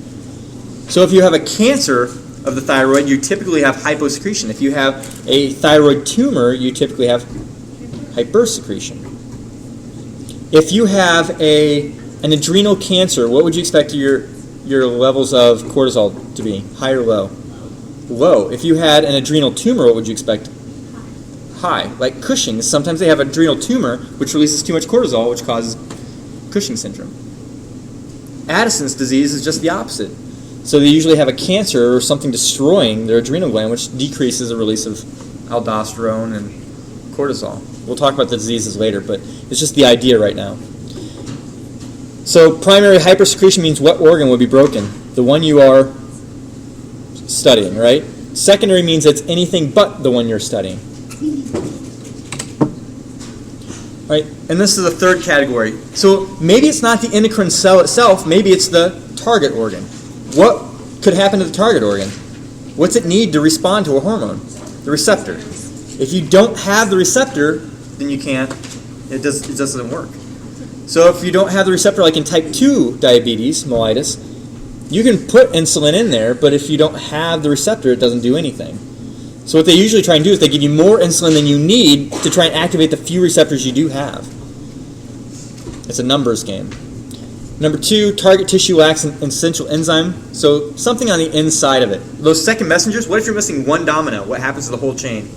A: So if you have a cancer of the thyroid, you typically have hyposecretion. If you have a thyroid tumor, you typically have hypersecretion. If you have an adrenal cancer, what would you expect your levels of cortisol to be? High or low? Low. If you had an adrenal tumor, what would you expect? High. Like Cushing's, sometimes they have an adrenal tumor which releases too much cortisol, which causes Cushing syndrome. Addison's disease is just the opposite. So they usually have a cancer or something destroying their adrenal gland, which decreases the release of aldosterone and cortisol. We'll talk about the diseases later, but it's just the idea right now. So primary hypersecretion means what organ would be broken? The one you are studying, right? Secondary means it's anything but the one you're studying. Right? And this is the third category. So maybe it's not the endocrine cell itself, maybe it's the target organ. What could happen to the target organ? What's it need to respond to a hormone? The receptor. If you don't have the receptor, then you can't, it doesn't work. So if you don't have the receptor, like in type 2 diabetes mellitus, You can put insulin in there, but if you don't have the receptor, it doesn't do anything. So what they usually try and do is they give you more insulin than you need to try and activate the few receptors you do have. It's a numbers game. Number 2, target tissue lacks an essential enzyme, so something on the inside of it. Those second messengers, what if you're missing one domino? What happens to the whole chain?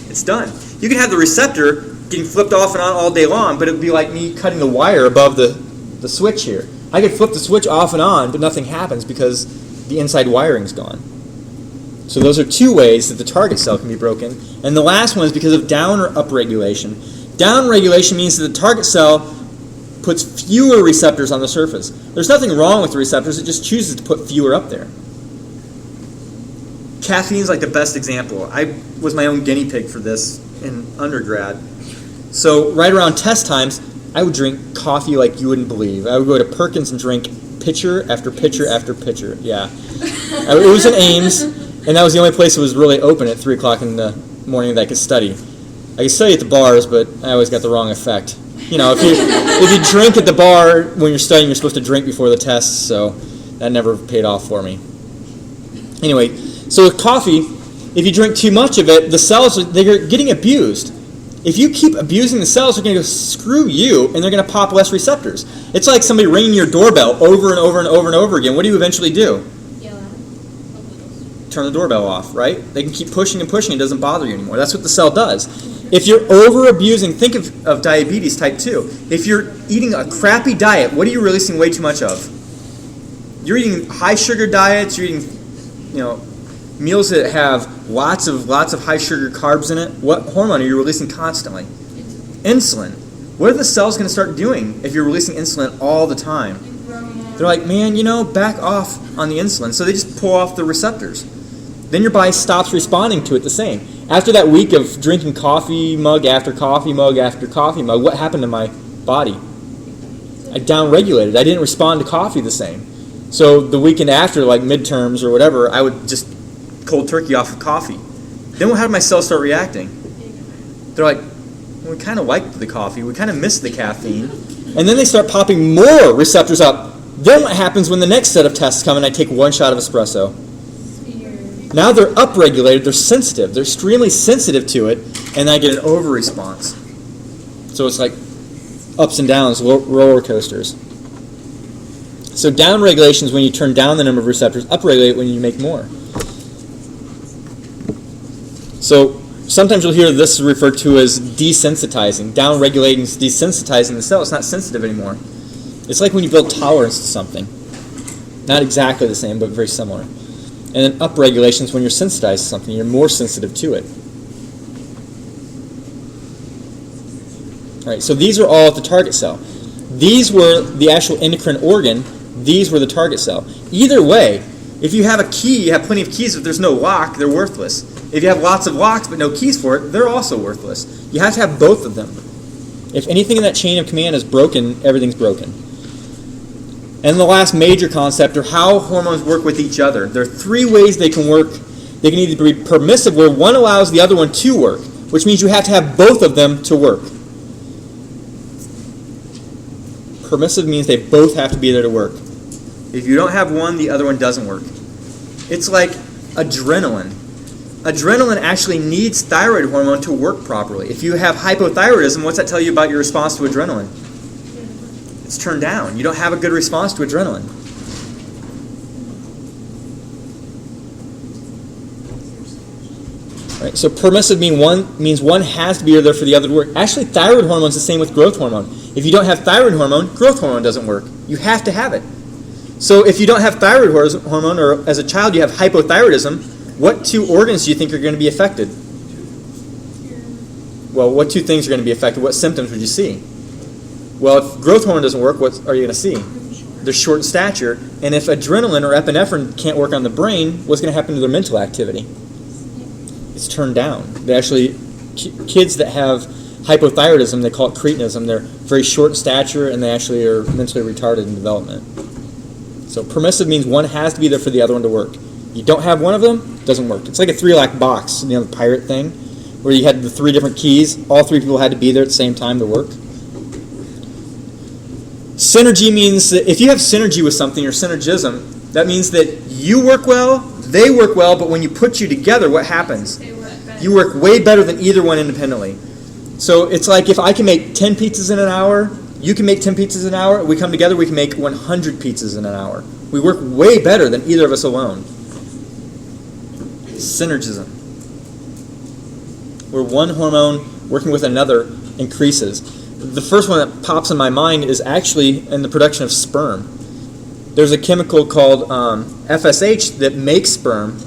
A: It's done. You can have the receptor getting flipped off and on all day long, but it would be like me cutting the wire above the switch here. I could flip the switch off and on, but nothing happens because the inside wiring's gone. So those are 2 ways that the target cell can be broken. And the last one is because of down or up regulation. Down regulation means that the target cell puts fewer receptors on the surface. There's nothing wrong with the receptors, it just chooses to put fewer up there. Caffeine's like the best example. I was my own guinea pig for this in undergrad. So right around test times, I would drink coffee like you wouldn't believe. I would go to Perkins and drink pitcher after pitcher after pitcher. Yeah. It was in Ames, and that was the only place that was really open at 3 o'clock in the morning that I could study. I could study at the bars, but I always got the wrong effect. You know, if you drink at the bar when you're studying, you're supposed to drink before the tests, so that never paid off for me. Anyway, so with coffee, if you drink too much of it, the cells, they're getting abused. If you keep abusing the cells, they're going to go, screw you, and they're going to pop less receptors. It's like somebody ringing your doorbell over and over and over and over again. What do you eventually do?
B: Yell at them.
A: Turn the doorbell off, right? They can keep pushing and pushing. It doesn't bother you anymore. That's what the cell does. If you're over-abusing, think of diabetes type 2. If you're eating a crappy diet, what are you releasing way too much of? You're eating high-sugar diets. You're eating, meals that have lots of high-sugar carbs in it. What hormone are you releasing constantly? Insulin. What are the cells going to start doing if you're releasing insulin all the time? They're like, man, back off on the insulin. So they just pull off the receptors. Then your body stops responding to it the same. After that week of drinking coffee mug after coffee mug after coffee mug, what happened to my body? I downregulated. I didn't respond to coffee the same. So the weekend after, like midterms or whatever, I would just cold turkey off of coffee. Then how did my cells start reacting? They're like, well, we kind of liked the coffee. We kind of missed the caffeine. And then they start popping more receptors up. Then what happens when the next set of tests come and I take 1 shot of espresso? Now they're upregulated, they're sensitive, they're extremely sensitive to it, and I get an over-response. So it's like ups and downs, roller coasters. So down-regulation is when you turn down the number of receptors, upregulate when you make more. So sometimes you'll hear this referred to as desensitizing. Down-regulating is desensitizing the cell, it's not sensitive anymore. It's like when you build tolerance to something. Not exactly the same, but very similar. And then upregulation is when you're sensitized to something. You're more sensitive to it. All right, so these are all at the target cell. These were the actual endocrine organ. These were the target cell. Either way, if you have a key, you have plenty of keys. If there's no lock, they're worthless. If you have lots of locks but no keys for it, they're also worthless. You have to have both of them. If anything in that chain of command is broken, everything's broken. And the last major concept are how hormones work with each other. There are 3 ways they can work. They can either be permissive, where one allows the other one to work, which means you have to have both of them to work. Permissive means they both have to be there to work. If you don't have one, the other one doesn't work. It's like adrenaline. Adrenaline actually needs thyroid hormone to work properly. If you have hypothyroidism, what's that tell you about your response to adrenaline? It's turned down. You don't have a good response to adrenaline. Right, so permissive means one has to be there for the other to work. Actually, thyroid hormone is the same with growth hormone. If you don't have thyroid hormone, growth hormone doesn't work. You have to have it. So if you don't have thyroid hormone, or as a child you have hypothyroidism, what 2 organs do you think are going to be affected? Well, what 2 things are going to be affected? What symptoms would you see? Well, if growth hormone doesn't work, what are you going to see? They're short in stature. And if adrenaline or epinephrine can't work on the brain, what's going to happen to their mental activity? It's turned down. They actually, kids that have hypothyroidism, they call it cretinism. They're very short in stature, and they actually are mentally retarded in development. So permissive means one has to be there for the other one to work. You don't have one of them, it doesn't work. It's like a 3-lock box, the pirate thing, where you had the 3 different keys. All 3 people had to be there at the same time to work. Synergy means that if you have synergy with something, or synergism, That means that you work well, they work well, but when you put you together, what happens?
B: They work better.
A: You work way better than either one independently. So it's like if I can make 10 pizzas in an hour, you can make 10 pizzas in an hour, we come together, we can make 100 pizzas in an hour. We work way better than either of us alone. Synergism. Where one hormone working with another increases. The first one that pops in my mind is actually in the production of sperm. There's a chemical called FSH that makes sperm,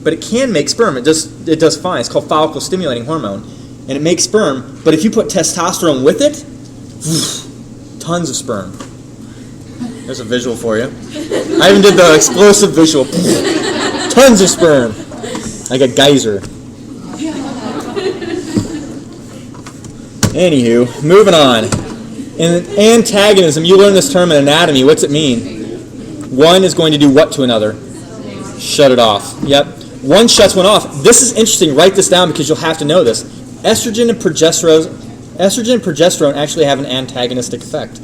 A: but it can make sperm. It does fine. It's called follicle stimulating hormone, and it makes sperm. But if you put testosterone with it, tons of sperm. There's a visual for you. I even did the explosive visual. Tons of sperm, like a geyser. Anywho, moving on. In antagonism, you learn this term in anatomy. What's it mean? One is going to do what to another? Shut it off. Yep. One shuts one off. This is interesting. Write this down because you'll have to know this. Estrogen and progesterone actually have an antagonistic effect.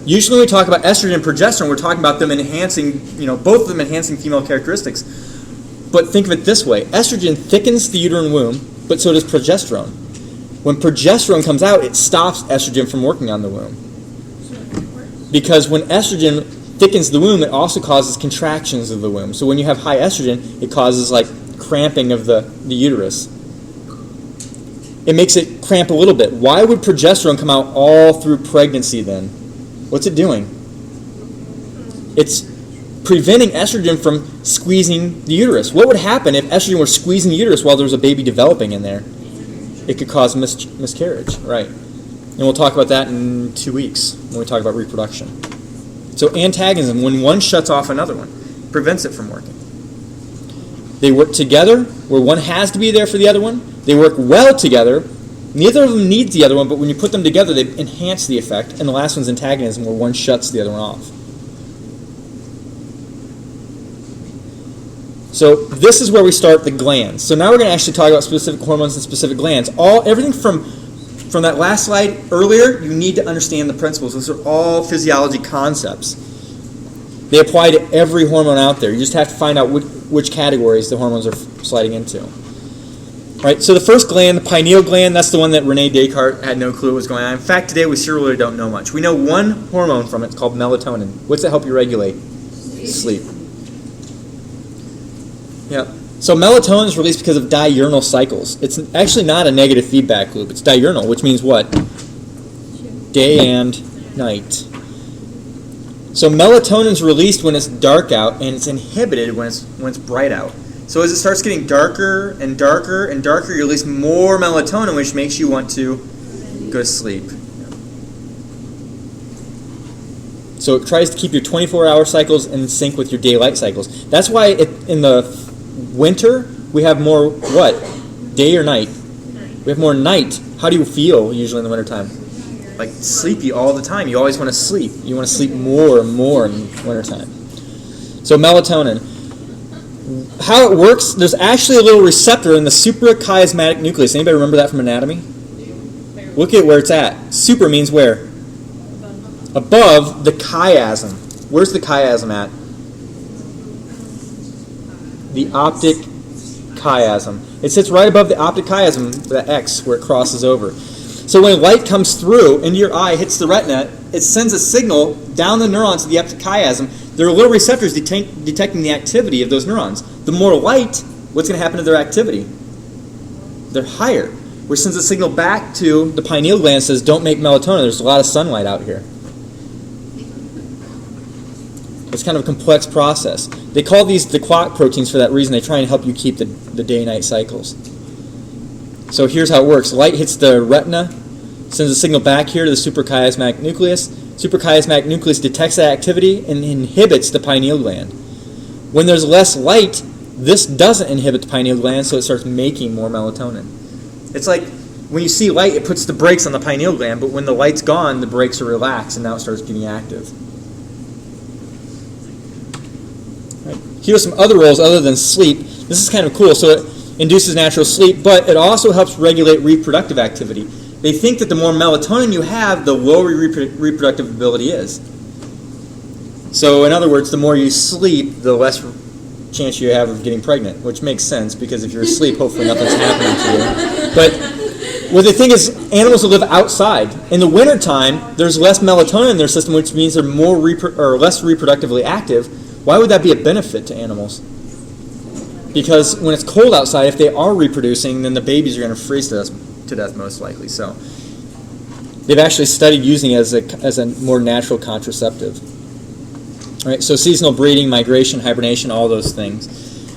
A: Usually when we talk about estrogen and progesterone, we're talking about them enhancing, both of them enhancing female characteristics. But think of it this way. Estrogen thickens the uterine womb, but so does progesterone. When progesterone comes out, it stops estrogen from working on the womb. Because when estrogen thickens the womb, it also causes contractions of the womb. So when you have high estrogen, it causes like cramping of the uterus. It makes it cramp a little bit. Why would progesterone come out all through pregnancy then? What's it doing? It's preventing estrogen from squeezing the uterus. What would happen if estrogen were squeezing the uterus while there was a baby developing in there? It could cause miscarriage, right? And we'll talk about that in 2 weeks when we talk about reproduction. So antagonism, when one shuts off another one, prevents it from working. They work together, where one has to be there for the other one. They work well together. Neither of them needs the other one, but when you put them together, they enhance the effect. And the last one's antagonism, where one shuts the other one off. So this is where we start the glands. So now we're going to actually talk about specific hormones and specific glands. Everything from that last slide earlier, you need to understand the principles. Those are all physiology concepts. They apply to every hormone out there. You just have to find out which categories the hormones are sliding into. All right, so the first gland, the pineal gland, that's the one that Rene Descartes had no clue what was going on. In fact, today we really don't know much. We know one hormone from it. It's called melatonin. What's it help you regulate? Sleep. Yeah. So melatonin is released because of diurnal cycles. It's actually not a negative feedback loop. It's diurnal, which means what? Day and night. So melatonin is released when it's dark out, and it's inhibited when it's bright out. So as it starts getting darker and darker and darker, you release more melatonin, which makes you want to go to sleep. So it tries to keep your 24-hour cycles in sync with your daylight cycles. That's why in the winter, we have more what? Day or night? We have more night. How do you feel usually in the wintertime? Like sleepy all the time. You always want to sleep. You want to sleep more and more in wintertime. So melatonin. How it works, there's actually a little receptor in the suprachiasmatic nucleus. Anybody remember that from anatomy? Look at where it's at. Super means where? Above the chiasm. Where's the chiasm at? The optic chiasm. It sits right above the optic chiasm, the X, where it crosses over. So when light comes through into your eye, hits the retina, it sends a signal down the neurons to the optic chiasm. There are little receptors detecting the activity of those neurons. The more light, what's going to happen to their activity? They're higher, which sends a signal back to the pineal gland and says, don't make melatonin, there's a lot of sunlight out here. It's kind of a complex process. They call these the clock proteins for that reason. They try and help you keep the day-night cycles. So here's how it works. Light hits the retina, sends a signal back here to the suprachiasmatic nucleus. Suprachiasmatic nucleus detects that activity and inhibits the pineal gland. When there's less light, this doesn't inhibit the pineal gland, so it starts making more melatonin. It's like when you see light, it puts the brakes on the pineal gland, but when the light's gone, the brakes are relaxed, and now it starts getting active. Here are some other roles other than sleep. This is kind of cool. So it induces natural sleep, but it also helps regulate reproductive activity. They think that the more melatonin you have, the lower your reproductive ability is. So in other words, the more you sleep, the less chance you have of getting pregnant, which makes sense because if you're asleep, hopefully nothing's happening to you. But well, the thing is, animals will live outside. In the wintertime, there's less melatonin in their system, which means they're more or less reproductively active. Why would that be a benefit to animals? Because when it's cold outside, if they are reproducing, then the babies are going to freeze to death most likely. So they've actually studied using it as a more natural contraceptive. All right, so seasonal breeding, migration, hibernation, all those things.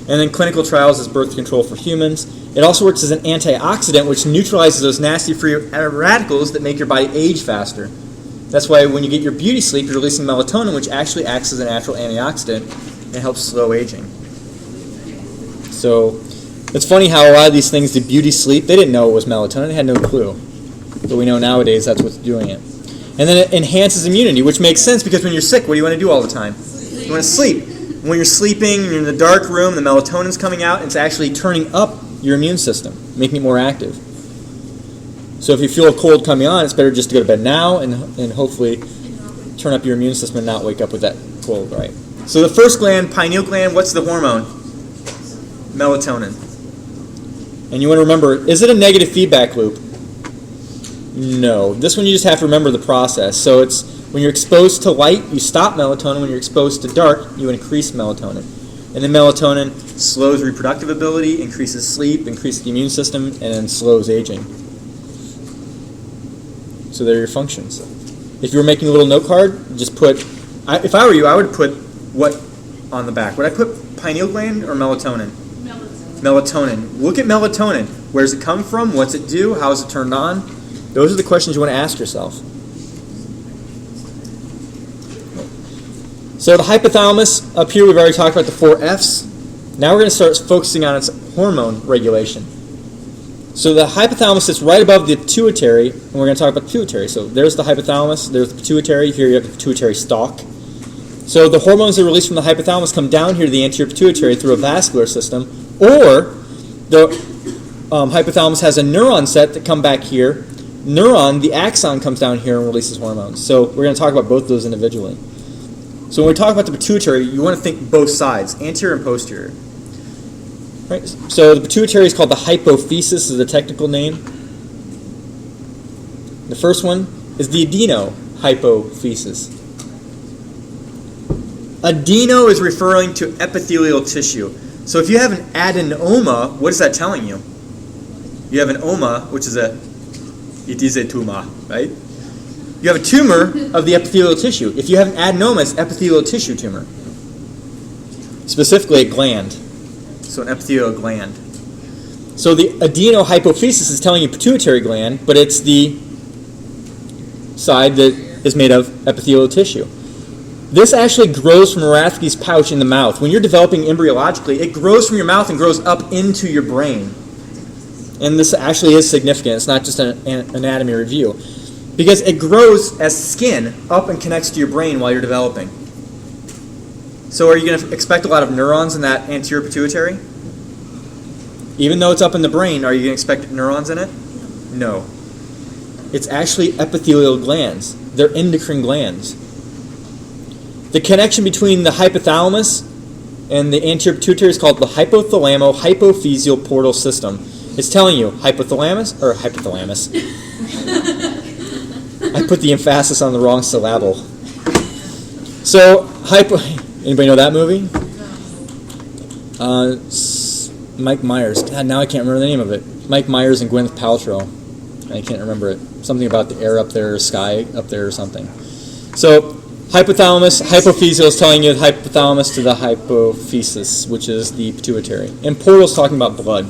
A: And then clinical trials as birth control for humans. It also works as an antioxidant, which neutralizes those nasty free radicals that make your body age faster. That's why when you get your beauty sleep, you're releasing melatonin, which actually acts as a natural antioxidant and helps slow aging. So it's funny how a lot of these things, the beauty sleep, they didn't know it was melatonin. They had no clue. But we know nowadays that's what's doing it. And then it enhances immunity, which makes sense because when you're sick, what do you want to do all the time? You want to sleep. When you're sleeping, you're in the dark room, the melatonin's coming out, and it's actually turning up your immune system, making it more active. So if you feel a cold coming on, it's better just to go to bed now and hopefully turn up your immune system and not wake up with that cold, right? So the first gland, pineal gland, what's the hormone? Melatonin. And you want to remember, is it a negative feedback loop? No. This one you just have to remember the process. So it's when you're exposed to light, you stop melatonin. When you're exposed to dark, you increase melatonin. And then melatonin slows reproductive ability, increases sleep, increases the immune system, and then slows aging. So there are your functions. If you were making a little note card, just put, if I were you, I would put what on the back? Would I put pineal gland or melatonin? Melatonin. Look at melatonin. Where does it come from? What's it do? How is it turned on? Those are the questions you want to ask yourself. So the hypothalamus, up here we've already talked about the 4 F's. Now we're going to start focusing on its hormone regulation. So the hypothalamus sits right above the pituitary, and we're going to talk about the pituitary. So there's the hypothalamus, there's the pituitary, here you have the pituitary stalk. So the hormones that are released from the hypothalamus come down here to the anterior pituitary through a vascular system, or the hypothalamus has a neuron set that come back here. Neuron, the axon, comes down here and releases hormones. So we're going to talk about both those individually. So when we talk about the pituitary, you want to think both sides, anterior and posterior. Right? So the pituitary is called the hypophysis, is the technical name. The first one is the adenohypophysis. Adeno is referring to epithelial tissue. So if you have an adenoma, what is that telling you? You have an oma, which is it is a tumor, right? You have a tumor of the epithelial tissue. If you have an adenoma, it's epithelial tissue tumor. Specifically a gland. So an epithelial gland. So the adenohypophysis is telling you pituitary gland, but it's the side that is made of epithelial tissue. This actually grows from Rathke's pouch in the mouth. When you're developing embryologically, it grows from your mouth and grows up into your brain. And this actually is significant. It's not just an anatomy review. Because it grows as skin up and connects to your brain while you're developing. So are you going to expect a lot of neurons in that anterior pituitary? Even though it's up in the brain, are you going to expect neurons in it? No. It's actually epithelial glands. They're endocrine glands. The connection between the hypothalamus and the anterior pituitary is called the hypothalamo-hypophyseal portal system. It's telling you hypothalamus. I put the emphasis on the wrong syllable. So, anybody know that movie? Mike Myers. God, now I can't remember the name of it. Mike Myers and Gwyneth Paltrow. I can't remember it. Something about the air up there, sky up there, or something. So, hypothalamus, hypophyseal is telling you the hypothalamus to the hypophysis, which is the pituitary. And portal is talking about blood.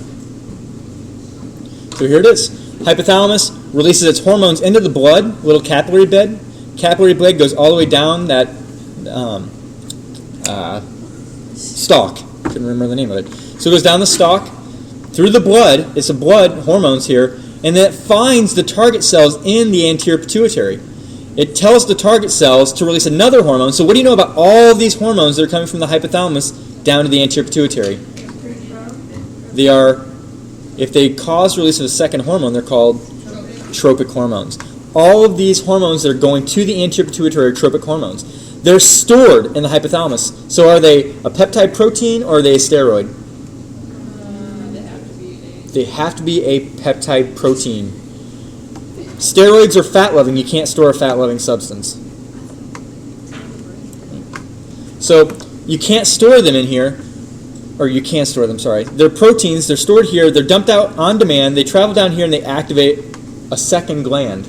A: So here it is. Hypothalamus releases its hormones into the blood, little capillary bed. Capillary bed goes all the way down that stalk. Couldn't remember the name of it. So it goes down the stalk, through the blood. It's the blood hormones here, and then it finds the target cells in the anterior pituitary. It tells the target cells to release another hormone. So what do you know about all of these hormones that are coming from the hypothalamus down to the anterior pituitary? They are, if they cause release of a second hormone, they're called tropic hormones. All of these hormones that are going to the anterior pituitary are tropic hormones. They're stored in the hypothalamus. So are they a peptide protein or are they a steroid?
B: They have to be a.
A: They have to be a peptide protein. Steroids are fat-loving. You can't store a fat-loving substance. So you can't store them in here, or you can store them, sorry. They're proteins. They're stored here. They're dumped out on demand. They travel down here and they activate a second gland.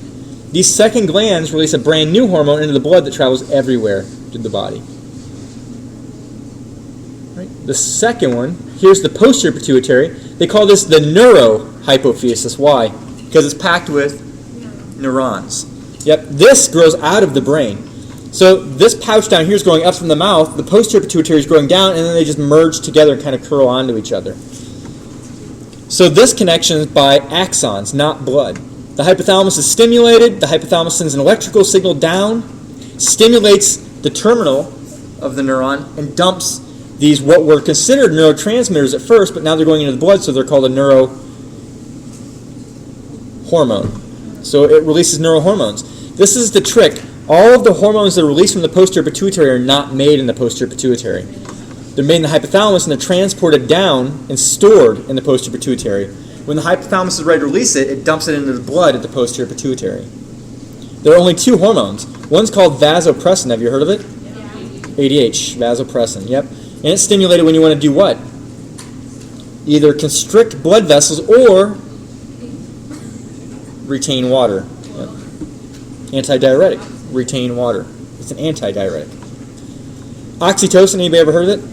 A: These second glands release a brand new hormone into the blood that travels everywhere through the body. Right. The second one, here's the posterior pituitary. They call this the neurohypophysis. Why? Because it's packed with neurons. Yep, this grows out of the brain. So this pouch down here is growing up from the mouth, the posterior pituitary is growing down, and then they just merge together and kind of curl onto each other. So this connection is by axons, not blood. The hypothalamus is stimulated, the hypothalamus sends an electrical signal down, stimulates the terminal of the neuron, and dumps these what were considered neurotransmitters at first, but now they're going into the blood, so they're called a neurohormone. So it releases neurohormones. This is the trick. All of the hormones that are released from the posterior pituitary are not made in the posterior pituitary. They're made in the hypothalamus and they're transported down and stored in the posterior pituitary. When the hypothalamus is ready to release it, it dumps it into the blood at the posterior pituitary. There are only two hormones. One's called vasopressin. Have you heard of it? ADH, vasopressin. Yep. And it's stimulated when you want to do what? Either constrict blood vessels or retain water. Yep. Antidiuretic. Retain water. It's an antidiuretic. Oxytocin, anybody ever heard of it?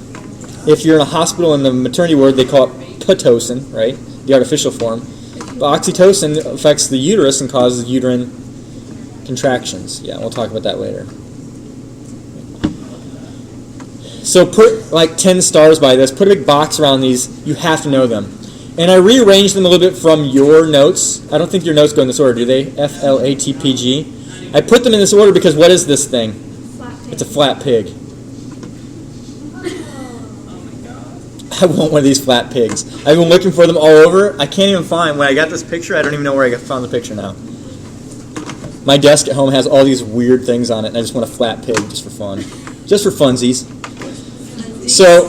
A: If you're in a hospital in the maternity ward, they call it Pitocin, right? The artificial form. But oxytocin affects the uterus and causes uterine contractions. Yeah, we'll talk about that later. So put like 10 stars by this. Put a big box around these. You have to know them. And I rearranged them a little bit from your notes. I don't think your notes go in this order, do they? FLATPG. I put them in this order because what is this thing? It's a flat pig. I want one of these flat pigs. I've been looking for them all over. I can't even find. When I got this picture, I don't even know where I found the picture now. My desk at home has all these weird things on it, and I just want a flat pig just for fun. Just for funsies. So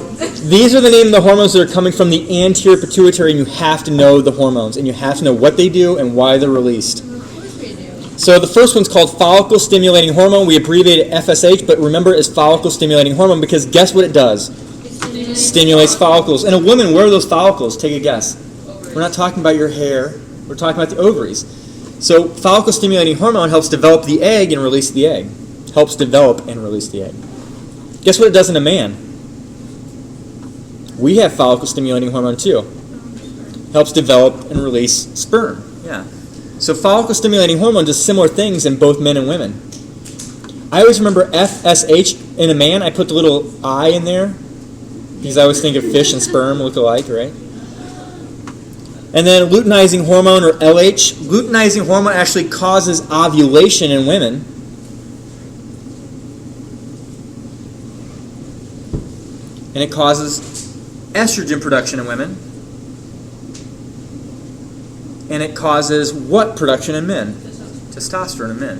A: these are the name of the hormones that are coming from the anterior pituitary, and you have to know the hormones, and you have to know what they do and why they're released. So the first one's called follicle-stimulating hormone. We abbreviate it FSH, but remember it's follicle-stimulating hormone because guess what it does? Stimulates follicles. In a woman, where are those follicles? Take a guess. We're not talking about your hair. We're talking about the ovaries. So follicle-stimulating hormone helps develop the egg and release the egg. Helps develop and release the egg. Guess what it does in a man? We have follicle-stimulating hormone too. Helps develop and release sperm. Yeah. So follicle-stimulating hormone does similar things in both men and women. I always remember FSH in a man. I put the little I in there because I always think of fish and sperm look alike, right? And then luteinizing hormone, or LH. Luteinizing hormone actually causes ovulation in women. And it causes estrogen production in women. And it causes what production in men? Testosterone in men.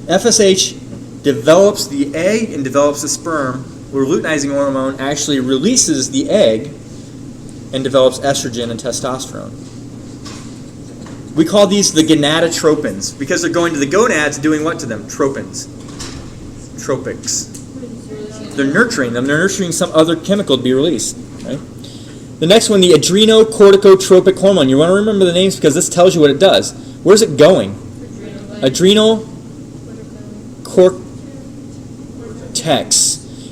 A: FSH develops the egg and develops the sperm, where luteinizing hormone actually releases the egg and develops estrogen and testosterone. We call these the gonadotropins because they're going to the gonads doing what to them? Tropins. Tropics. They're nurturing them. They're nurturing some other chemical to be released. Right? The next one, the adrenocorticotropic hormone. You want to remember the names because this tells you what it does. Where's it going? Adrenal cortex.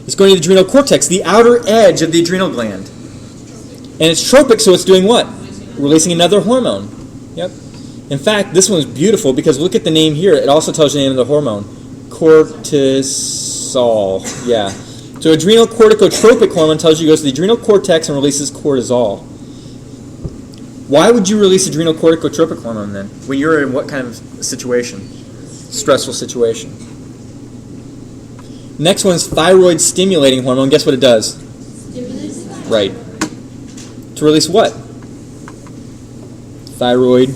A: It's going to the adrenal cortex, the outer edge of the adrenal gland. And it's tropic, so it's doing what? Releasing another hormone. Yep. In fact, this one's beautiful because look at the name here. It also tells you the name of the hormone. Cortisol. Yeah. So adrenal corticotropic hormone tells you it goes to the adrenal cortex and releases cortisol. Why would you release adrenal corticotropic hormone then? When you're in what kind of situation? Stressful situation. Next one's thyroid stimulating hormone. Guess what it does? Right. To release what? Thyroid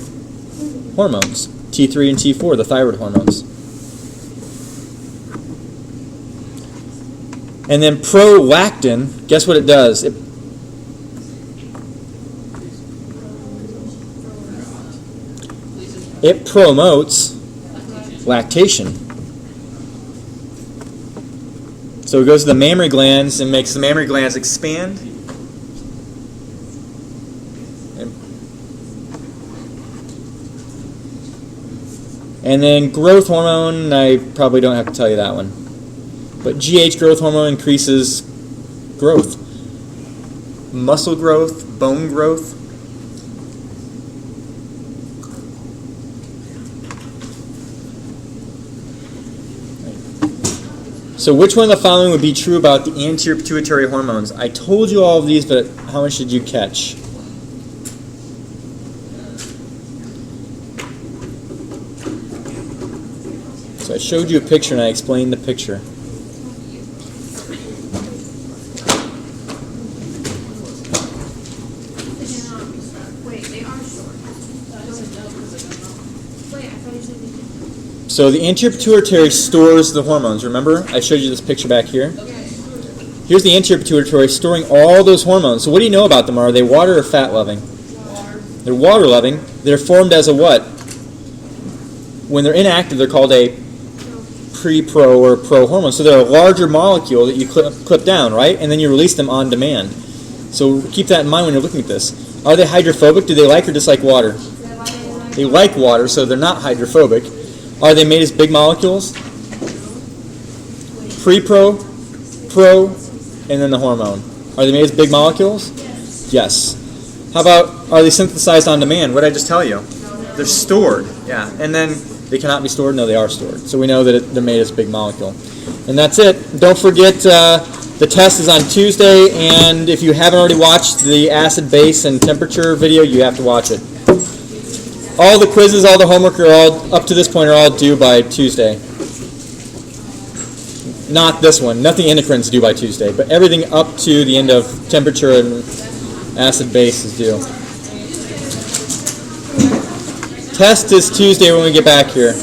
A: hormones. T3 and T4, the thyroid hormones. And then prolactin, guess what it does? It promotes lactation. So it goes to the mammary glands and makes the mammary glands expand. And then growth hormone, I probably don't have to tell you that one. But GH, growth hormone, increases growth. Muscle growth, bone growth. So which one of the following would be true about the anterior pituitary hormones? I told you all of these, but how much did you catch? So I showed you a picture and I explained the picture.
B: Wait, they are short. Wait, I thought you said they didn't.
A: So the anterior pituitary stores the hormones. Remember, I showed you this picture back here. Here's the anterior pituitary storing all those hormones. So what do you know about them? Are they water or fat loving?
B: Water.
A: They're water loving. They're formed as a what? When they're inactive, they're called a pre-pro or pro hormone. So they're a larger molecule that you clip down, right? And then you release them on demand. So keep that in mind when you're looking at this. Are they hydrophobic? Do they like or dislike water? They like water, so they're not hydrophobic. Are they made as big molecules? Pre-pro, pro, and then the hormone. Are they made as big molecules? Yes. How about, are they synthesized on demand? What did I just tell you? They're stored. Yeah. And then they cannot be stored? No, they are stored. So we know that they're made as a big molecule. And that's it. Don't forget the test is on Tuesday, and if you haven't already watched the acid, base, and temperature video, you have to watch it. All the quizzes, all the homework are all, up to this point, are all due by Tuesday. Not this one. Nothing endocrine is due by Tuesday, but everything up to the end of temperature and acid, base is due. Test is Tuesday when we get back here.